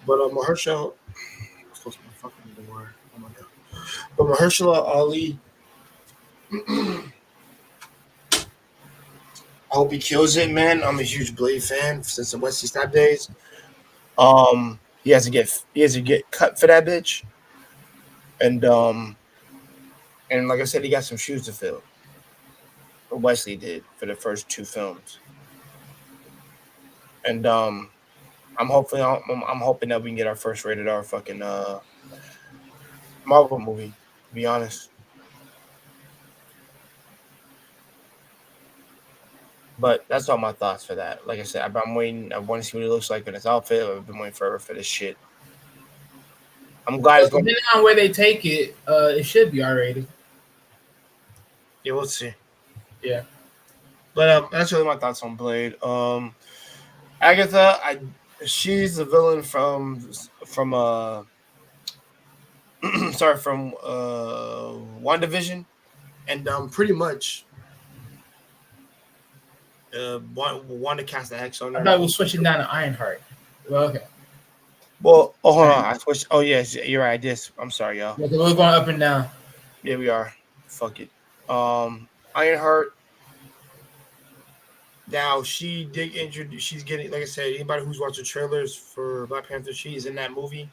But Mahershala, close my fucking door. Oh my god. But Mahershala Ali, I hope he kills it, man. I'm a huge Blade fan since the Wesley Snipes days. He has to get cut for that bitch, and like I said, he got some shoes to fill. Or Wesley did for the first two films, and I'm hoping that we can get our first rated R fucking Marvel movie. To be honest, but that's all my thoughts for that. Like I said, I'm waiting. I want to see what it looks like in his outfit. I've been waiting forever for this shit. I'm glad it's going. Depending on where they take it, it should be R-rated. Yeah, we'll see. Yeah. But that's really my thoughts on Blade. Agatha, she's the villain from sorry, from WandaVision, and pretty much Wanda cast the hex on her. I thought we were switching down to Ironheart. Well, okay. Well, hold on, I switched. Oh yes, you're right. I'm sorry, y'all. Yeah, we're going up and down. Yeah, we are. Fuck it. Ironheart. Now she did introduce. She's getting, like I said, anybody who's watched the trailers for Black Panther, she's in that movie.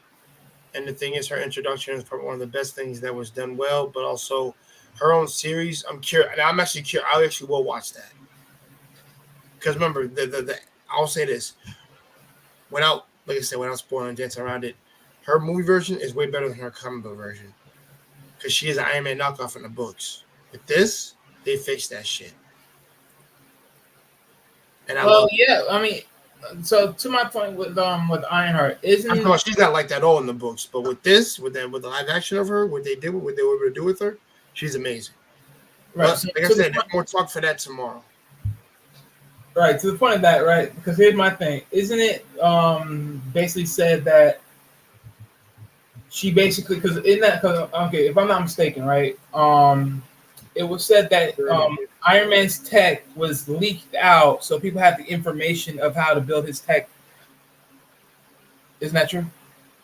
And the thing is, her introduction is probably one of the best things that was done well. But also, her own series. I'm curious. I'm actually curious. I actually will watch that because remember, I'll say this: without, like I said, without spoiling and dancing around it, her movie version is way better than her comic book version because she is an Iron Man knockoff in the books. With this, they fixed that shit. And I mean, so to my point with Ironheart, she's not like that all in the books, but with this, with the live action of her, what they were able to do with her, she's amazing. Right. But, like I said, more talk for that tomorrow. Right, to the point of that, right? Because here's my thing. Isn't it basically said that she basically, because okay, if I'm not mistaken, right? It was said that Iron Man's tech was leaked out, so people have the information of how to build his tech. Isn't that true?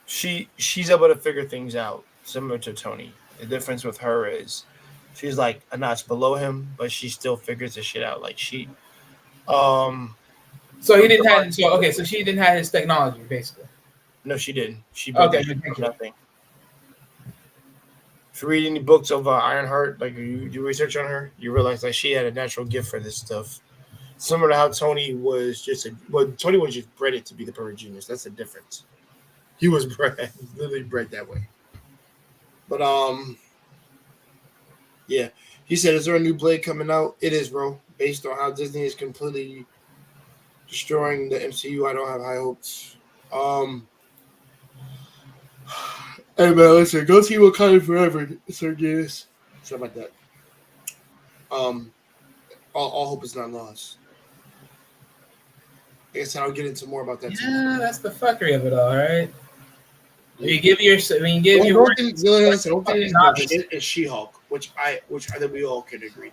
She's able to figure things out, similar to Tony. The difference with her is she's like a notch below him, but she still figures the shit out. Like she, So he didn't have. So she didn't have his technology, basically. No, she didn't. She built nothing. If you read any books of Ironheart, like you do research on her, you realize like she had a natural gift for this stuff. Similar to how Tony was Tony was just bred to be the perfect genius. That's the difference. He was literally bred that way. But yeah. He said, "Is there a new Blade coming out?" It is, bro. Based on how Disney is completely destroying the MCU, I don't have high hopes. Hey man, listen, go see Wakanda Forever, Sergius. Something like that. All hope is not lost. I guess I'll get into more about that. Yeah, that's the fuckery of it all, right? You give your, I mean, give your. Don't think it's She-Hulk, which I think we all can agree.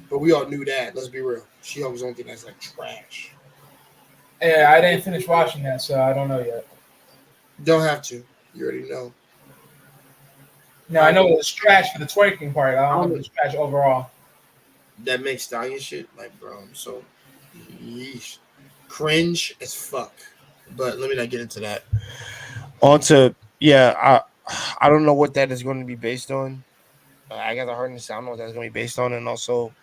But we all knew that. Let's be real. She-Hulk was the only thing that's like trash. Yeah, I didn't finish watching that, so I don't know yet. Don't have to. You already know. No, I know it's trash for the twerking part. I don't know if it's trash overall. That makes stallion shit, like, bro. I'm so cringe as fuck. But let me not get into that. On to I don't know what that is going to be based on. I got the hardness. I don't know what that's going to be based on, and also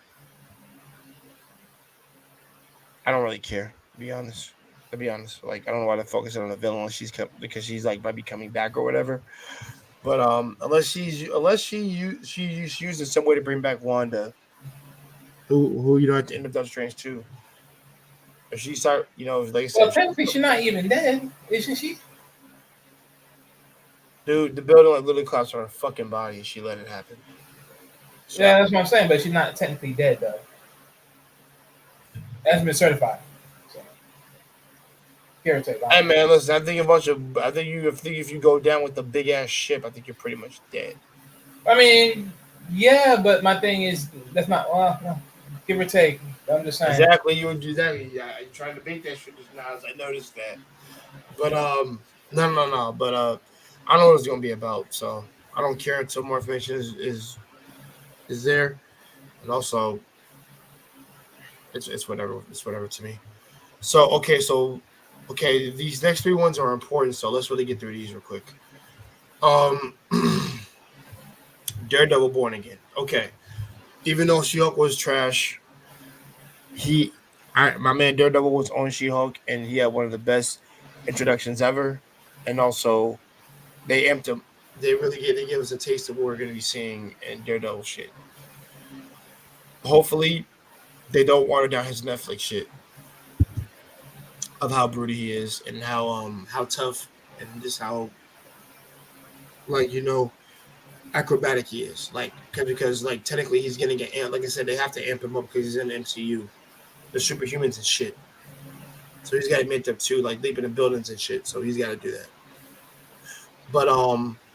I don't really care. be honest. To be honest, like I don't know why they're focusing on the villain unless because she's like might be coming back or whatever. But unless she's using some way to bring back Wanda, who at the end of Doctor Strange 2. If she start, like I Well, said, technically, she's not even dead, isn't she? dude, the building like literally collapsed on her fucking body, and she let it happen. Yeah, So, that's what I'm saying. But she's not technically dead though. That's been certified. So, give or take. hey man, listen, I think if you go down with the big ass ship, I think you're pretty much dead. I mean, yeah, but my thing is that's not. Well, no, give or take. I'm just saying. Exactly, you would do that. Yeah, I tried to make that shit just now as I noticed that. But no. But I don't know what it's gonna be about, so I don't care until more information is there. And also, it's whatever. It's whatever to me. So these next three ones are important. So let's really get through these real quick. Um, Daredevil Born Again. Okay, even though She-Hulk was trash, my man Daredevil was on She-Hulk, and he had one of the best introductions ever. And also, they amped him. They gave us a taste of what we're going to be seeing in Daredevil shit. Hopefully, they don't water down his Netflix shit of how brutal he is and how tough and just how like acrobatic he is. Like because like technically he's gonna get amped. Like I said, they have to amp him up because he's in the MCU. The superhumans and shit. So he's got to make up too, like leaping in buildings and shit. So he's got to do that. But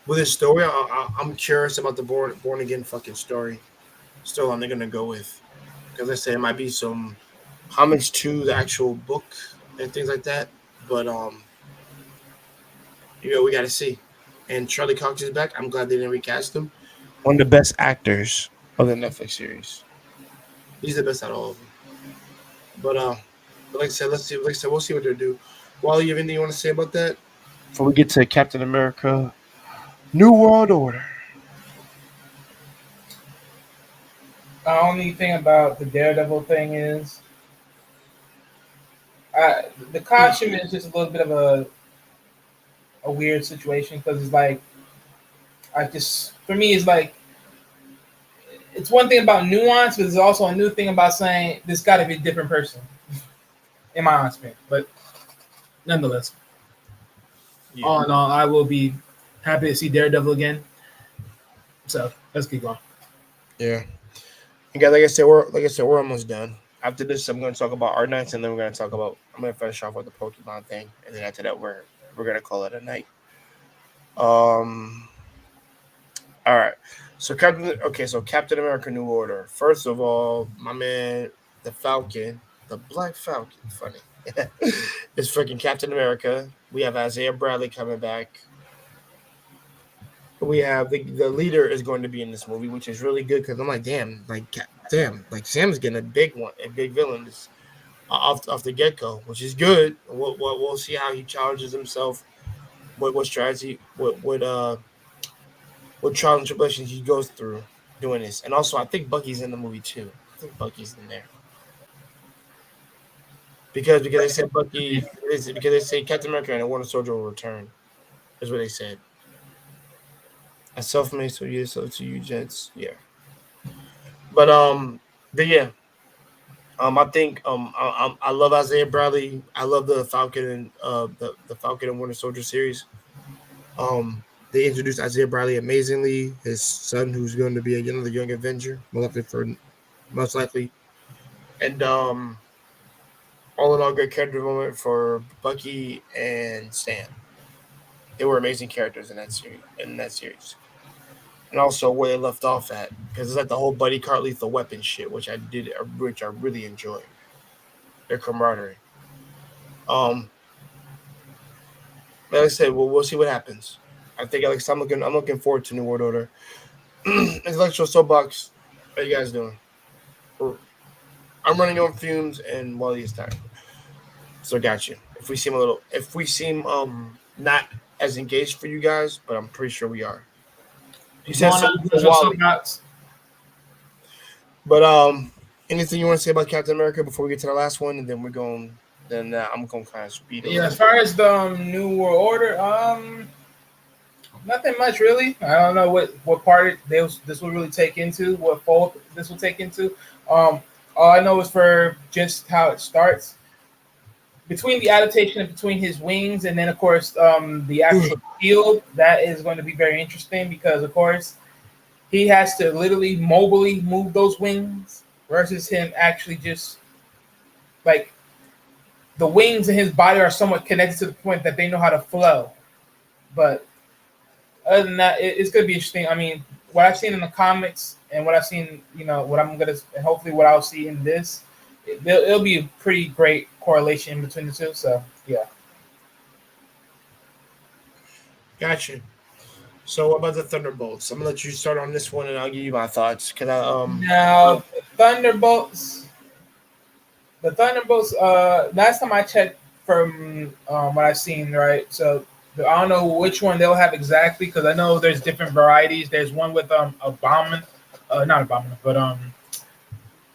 with his story, I'm curious about the born again fucking story. Still, I'm gonna go with because I said it might be some homage to the actual book and things like that. But we got to see. And Charlie Cox is back. I'm glad they didn't recast him. One of the best actors of the Netflix series. He's the best out of all of them. But like I said, let's see. Like I said, we'll see what they do. Wally, you have anything you want to say about that? Before we get to Captain America, New World Order. The only thing about the Daredevil thing is, the costume is just a little bit of a weird situation because it's like, for me it's like it's one thing about nuance, but it's also a new thing about saying this got to be a different person, in my honest opinion. But nonetheless, all in all, I will be happy to see Daredevil again. So let's keep going. Yeah. Okay, like I said, we're almost done. After this, I'm going to talk about Arknights, and then I'm going to finish off with the Pokemon thing, and then after that, we're going to call it a night. All right. So Captain America: New Order. First of all, my man, the Falcon, the Black Falcon, funny. It's freaking Captain America. We have Isaiah Bradley coming back. We have the leader is going to be in this movie, which is really good because I'm like, damn, like Sam's getting a big villain off the get go, which is good. We'll see how he challenges himself, what strategy, what trials and tribulations he goes through doing this. And also, I think Bucky's in the movie too. I think Bucky's in there because they said because they say Captain America and the Winter Soldier will return. Is what they said. I self-made, so yeah, so to you, gents, yeah. But yeah, I think I love Isaiah Bradley. I love the Falcon and the Falcon and Winter Soldier series. They introduced Isaiah Bradley amazingly. His son, who's going to be another young Avenger, most likely, and all in all, great character development for Bucky and Sam. They were amazing characters in that series. And also where they left off at, because it's like the whole Buddy Cart Lethal Weapon shit, which I really enjoyed. Their camaraderie. Like I said, we'll see what happens. I think I'm looking forward to New World Order. Intellectual Soapbox, how you guys doing? I'm running on fumes, and Wally is tired. So got you. If we seem not as engaged for you guys, but I'm pretty sure we are. You said something for Wally. But anything you want to say about Captain America before we get to the last one, and then we're going then I'm gonna kind of speed a Yeah, little as bit. far as the New World Order, nothing much really. I don't know what part this will really take into, what fold this will take into. Um, all I know is for just how it starts between the adaptation and between his wings, and then of course the actual shield. That is going to be very interesting because of course he has to literally mobily move those wings versus him actually just like the wings in his body are somewhat connected to the point that they know how to flow. But other than that, it's going to be interesting. I mean, what I've seen in the comics and what I've seen, what I'm going to, and hopefully what I'll see in this, it'll be a pretty great correlation between the two. So, yeah. Gotcha. So what about the Thunderbolts? I'm gonna let you start on this one, and I'll give you my thoughts. Can I? Now, Thunderbolts, the Thunderbolts, last time I checked from what I've seen, right? So, I don't know which one they'll have exactly because I know there's different varieties. There's one with not Abomin, but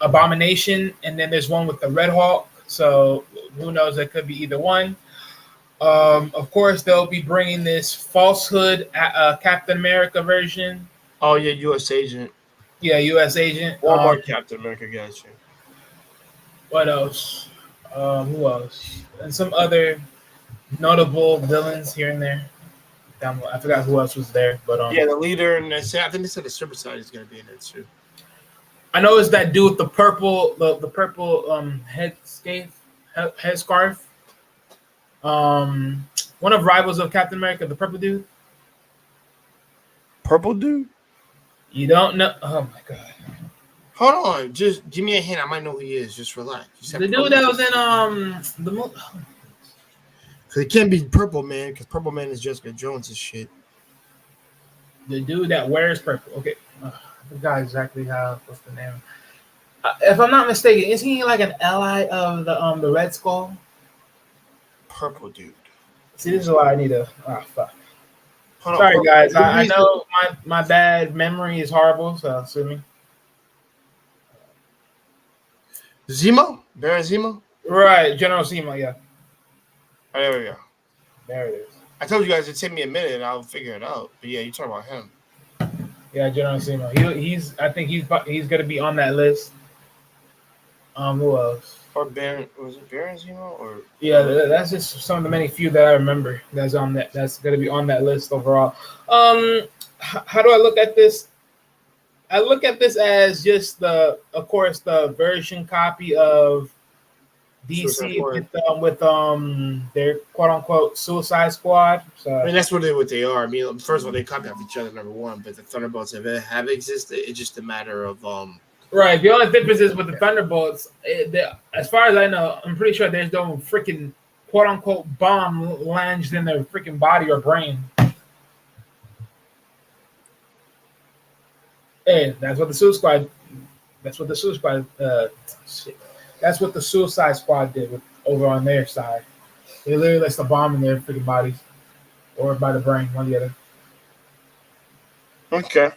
Abomination, and then there's one with the Red Hawk. So who knows? It could be either one. Of course, they'll be bringing this falsehood Captain America version. Oh yeah, U.S. Agent. Yeah, U.S. Agent. Walmart Captain America. Gotcha. What else? Who else? And some other notable villains here and there. I forgot who else was there, but Yeah, the leader, and I think they said the Super Side is gonna be in it too. I know it's that dude with the purple, the purple headscarf. One of rivals of Captain America, the purple dude. Purple dude. You don't know? Oh my god! Hold on, just give me a hint. I might know who he is. Just relax. The dude that was in the movie. Cause it can't be Purple Man, because Purple Man is Jessica Jones' shit. The dude that wears purple. Okay, I forgot exactly what's the name. If I'm not mistaken, is he like an ally of the Red Skull? Purple dude. See, this is why I need to. Oh fuck. Hold Sorry, on, guys. I know my bad memory is horrible, so sue me. Zemo? Baron Zemo? Right, General Zemo, yeah. Oh, there we go. There it is. I told you guys it'd take me a minute and I'll figure it out. But yeah, you're talking about him. Yeah, General Zemo. I think he's gonna be on that list. Who else? Or Baron, was it Baron Zemo? Or yeah, that's just some of the many few that I remember that's on that. That's gonna be on that list overall. How do I look at this? I look at this as just of course, the version copy of DC with their quote unquote Suicide Squad. So I mean, that's what they are. I mean, first of all, they copy off each other, number one. But the Thunderbolts have existed. It's just a matter of Right. The only difference is with the Thunderbolts. As far as I know, I'm pretty sure there's no freaking quote unquote bomb lodged in their freaking body or brain. Hey, that's what the Suicide Squad. That's what the Suicide Squad. That's what the Suicide Squad did over on their side. They literally lets the bomb in their freaking bodies, or by the brain, one or the other. Okay.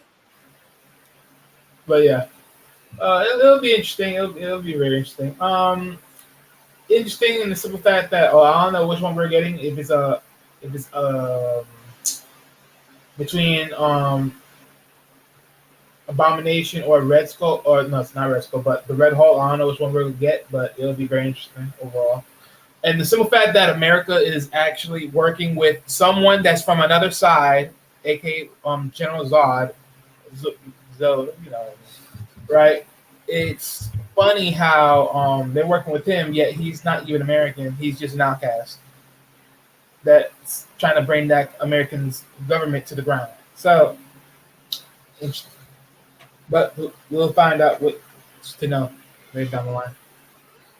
But yeah, it'll be interesting. It'll be really interesting. Interesting in the simple fact that I don't know which one we're getting. If it's between Abomination or Red Skull, or no, it's not Red Skull, but the Red Hawk. I don't know which one we're gonna get, but it'll be very interesting overall. And the simple fact that America is actually working with someone that's from another side, aka General Zod, right? It's funny how they're working with him, yet he's not even American. He's just an outcast that's trying to bring that American's government to the ground. So, interesting. But we'll find out what to know later down the line.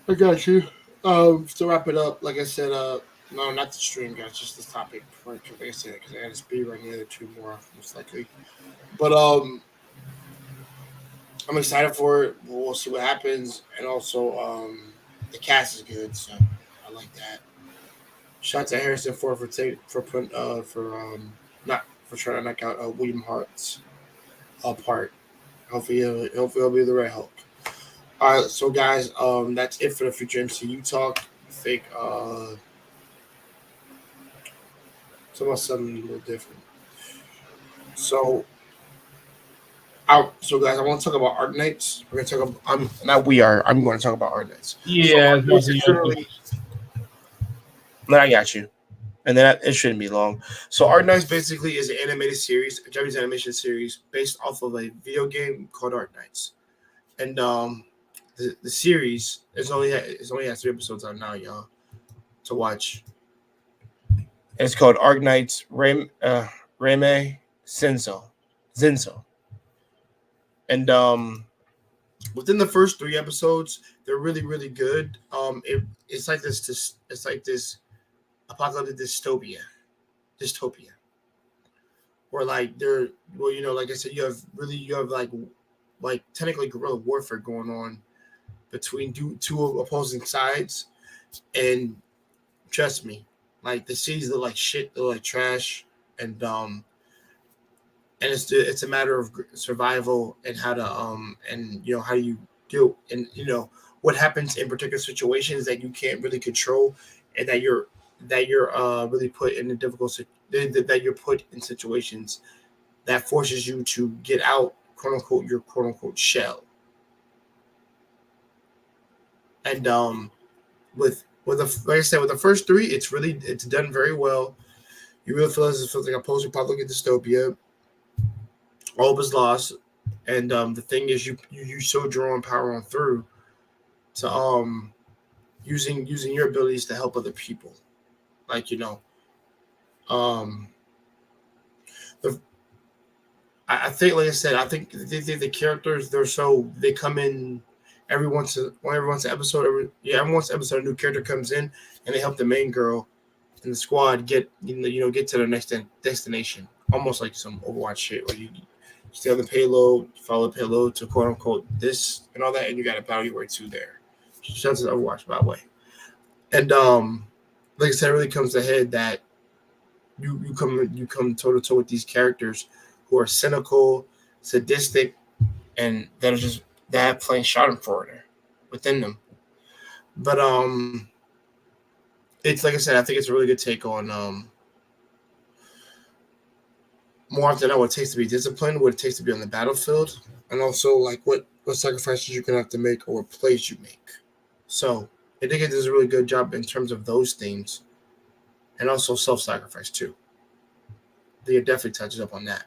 I got you. To wrap it up, like I said, no, not the stream, guys, just this topic. Like I said, because I got to speed run the other two more, most likely. But I'm excited for it. We'll see what happens, and also the cast is good, so I like that. Shout out to Harrison Ford for not for trying to knock out William Hart's part. Hopefully he'll be the Red Hulk. All right, so guys, that's it for the Future MCU talk. think it's about something a little different. So, so guys, I want to talk about Arknights. We're gonna talk about. I'm not. We are. I'm going to talk about Arknights. So Yeah, Arknights is literally. Then I got you, and then it shouldn't be long. So Arknights basically is an animated series, a Japanese animation series based off of a video game called Arknights, and the series is only has 3 episodes out now, y'all, to watch. It's called Arknights Reimei Zensou. And within the first 3 episodes, they're really, really good. It's like this apocalyptic dystopia, where like like I said, you have like technically guerrilla warfare going on between two opposing sides, and trust me, like the cities look like shit, they look like trash, and it's a matter of survival and how to and how you deal, and what happens in particular situations that you can't really control, and that you're really put in a that you're put in situations that forces you to get out, quote unquote, your quote unquote shell. And like I said, with the first 3, it's done very well. You really feel as if it's like a post-apocalyptic dystopia. All was lost, and the thing is, you soldier on power on through to using your abilities to help other people, like um the I think, like I said, I think the characters, they come in every once an episode, every once an episode a new character comes in, and they help the main girl in the squad get get to their next destination, almost like some Overwatch shit where you stay on the payload, follow the payload to quote unquote this and all that, and you got to battle your way to there. Shout out to Overwatch, by the way. And like I said, it really comes to head that you come toe to toe with these characters who are cynical, sadistic, and that are just that plain Schadenfreude within them. But it's like I said, I think it's a really good take on more often what it takes to be disciplined, what it takes to be on the battlefield, and also like what sacrifices you're gonna have to make or what plays you make. So I think it does a really good job in terms of those themes, and also self-sacrifice too. I think it definitely touches up on that.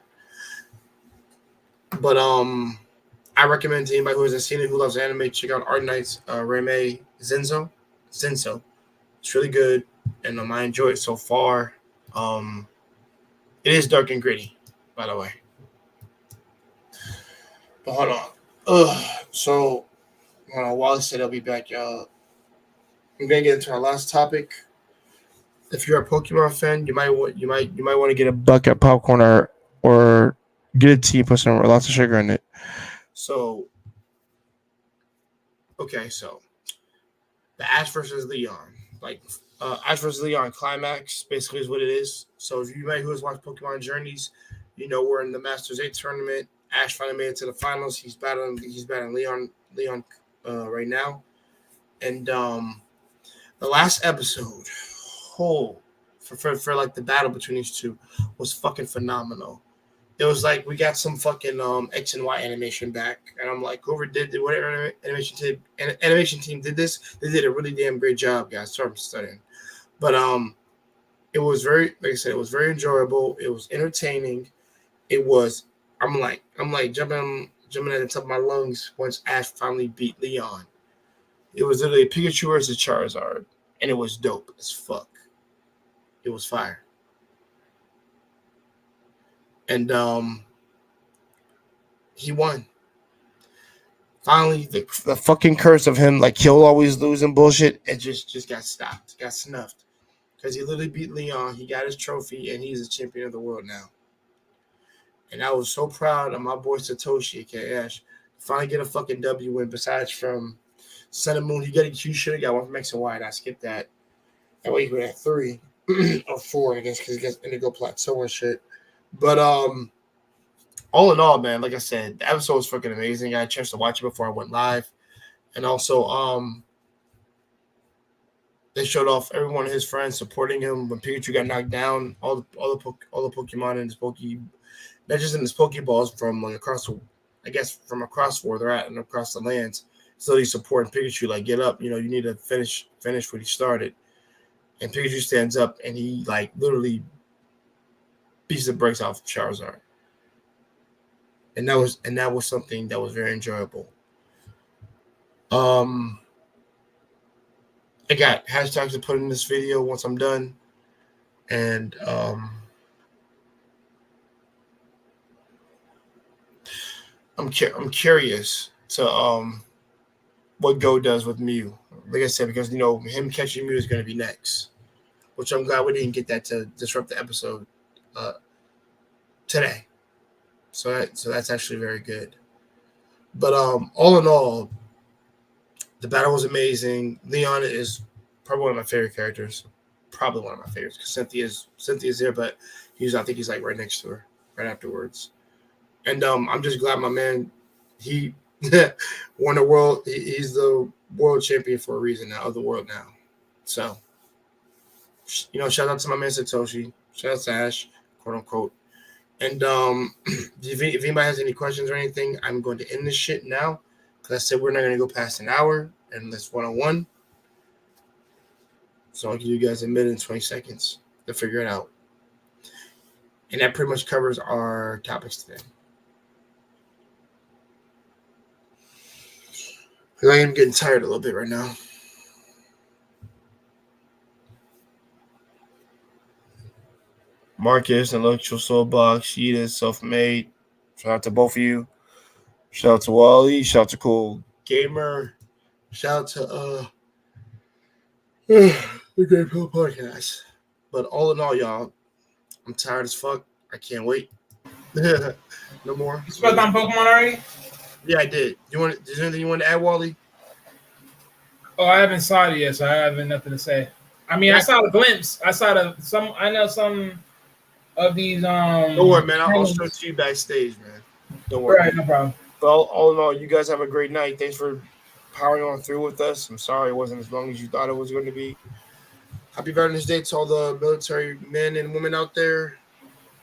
But I recommend to anybody who hasn't seen it, who loves anime, check out Arknights, Reimei Zensou. It's really good, and I enjoy it so far. It is dark and gritty, by the way. But hold on. So Wally said I'll be back, y'all. I'm gonna get into our last topic. If you're a Pokemon fan, you might want to get a bucket of popcorn or get a tea, put some lots of sugar in it. So okay, so the Ash versus Leon, like Ash versus Leon Climax, basically is what it is. So if you might who has watched Pokemon Journeys, we're in the Masters 8 tournament. Ash finally made it to the finals. He's battling Leon right now, and the last episode, for like the battle between these two was fucking phenomenal. It was like we got some fucking X and Y animation back, and I'm like, whoever did whatever animation team did this, they did a really damn great job, guys. Sorry, I'm studying, but it was very, like I said, it was very enjoyable. It was entertaining. It was, I'm like jumping at the top of my lungs once Ash finally beat Leon. It was literally a Pikachu versus Charizard, and it was dope as fuck. It was fire. And he won. Finally, the fucking curse of him, like he'll always lose and bullshit, it just got stopped, got snuffed. Because he literally beat Leon, he got his trophy, and he's a champion of the world now. And I was so proud of my boy Satoshi, aka Ash, finally get a fucking W win besides from Sun and Moon. He should have got one from X and Y, and I skipped that. That way he would have 3 or 4, I guess, because he gets Indigo Plateau and shit. But all in all, man, like I said, the episode was fucking amazing. I had a chance to watch it before I went live. And also, They showed off every one of his friends supporting him when Pikachu got knocked down. All the Pokemon in his not just in his Pokeballs from like across the, I guess from across where they're at and across the lands. So he's supporting Pikachu, like get up, you need to finish what he started. And Pikachu stands up and he like literally beats the brakes off Charizard. And that was something that was very enjoyable. I got hashtags to put in this video once I'm done. And I'm curious to what Go does with Mew. Like I said, because him catching Mew is going to be next, which I'm glad we didn't get that to disrupt the episode today. So that's actually very good. But all in all, the battle was amazing. Leon is probably one of my favorite characters. Probably one of my favorites because Cynthia's there, but I think he's like right next to her, right afterwards. And I'm just glad my man, he won the world. He's the world champion for a reason now, of the world now. So, shout out to my man Satoshi. Shout out to Ash, quote unquote. And if anybody has any questions or anything, I'm going to end this shit now. Because I said we're not going to go past an hour and this one-on-one. So I'll give you guys a minute and 20 seconds to figure it out. And that pretty much covers our topics today. I am getting tired a little bit right now. Marcus, Intellectual Soulbox, Sheeta, Self-Made. Shout out to both of you. Shout out to Wally. Shout out to Cool Gamer. Shout out to the Great Pill Podcast. But all in all, y'all, I'm tired as fuck. I can't wait. No more. You spoke on Pokemon already? Yeah, I did. Is there anything you want to add, Wally? Oh, I haven't saw it yet, so I have nothing to say. I mean, I saw a glimpse. I know some of these. Don't worry, man. I'll show it to you backstage, man. Don't worry. Right, no problem. But all in all, you guys have a great night. Thanks for powering on through with us. I'm sorry it wasn't as long as you thought it was going to be. Happy Veterans Day to all the military men and women out there.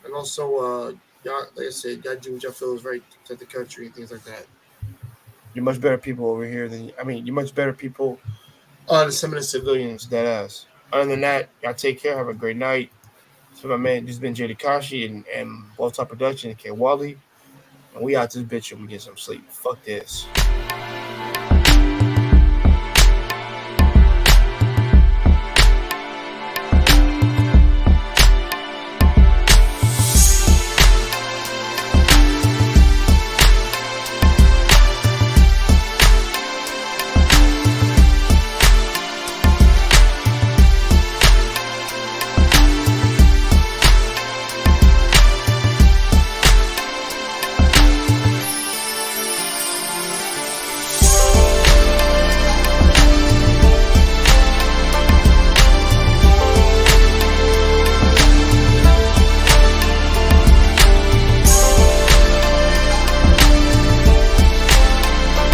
And also, y'all, like I said, y'all do what y'all feel is right to the country and things like that. You're much better people over here you're much better people than some of the civilians, dead ass. Other than that, y'all take care. Have a great night. So my man, this has been Jay Takashi and Ball Top Production and K Wally. And we out this bitch and we get some sleep. Fuck this.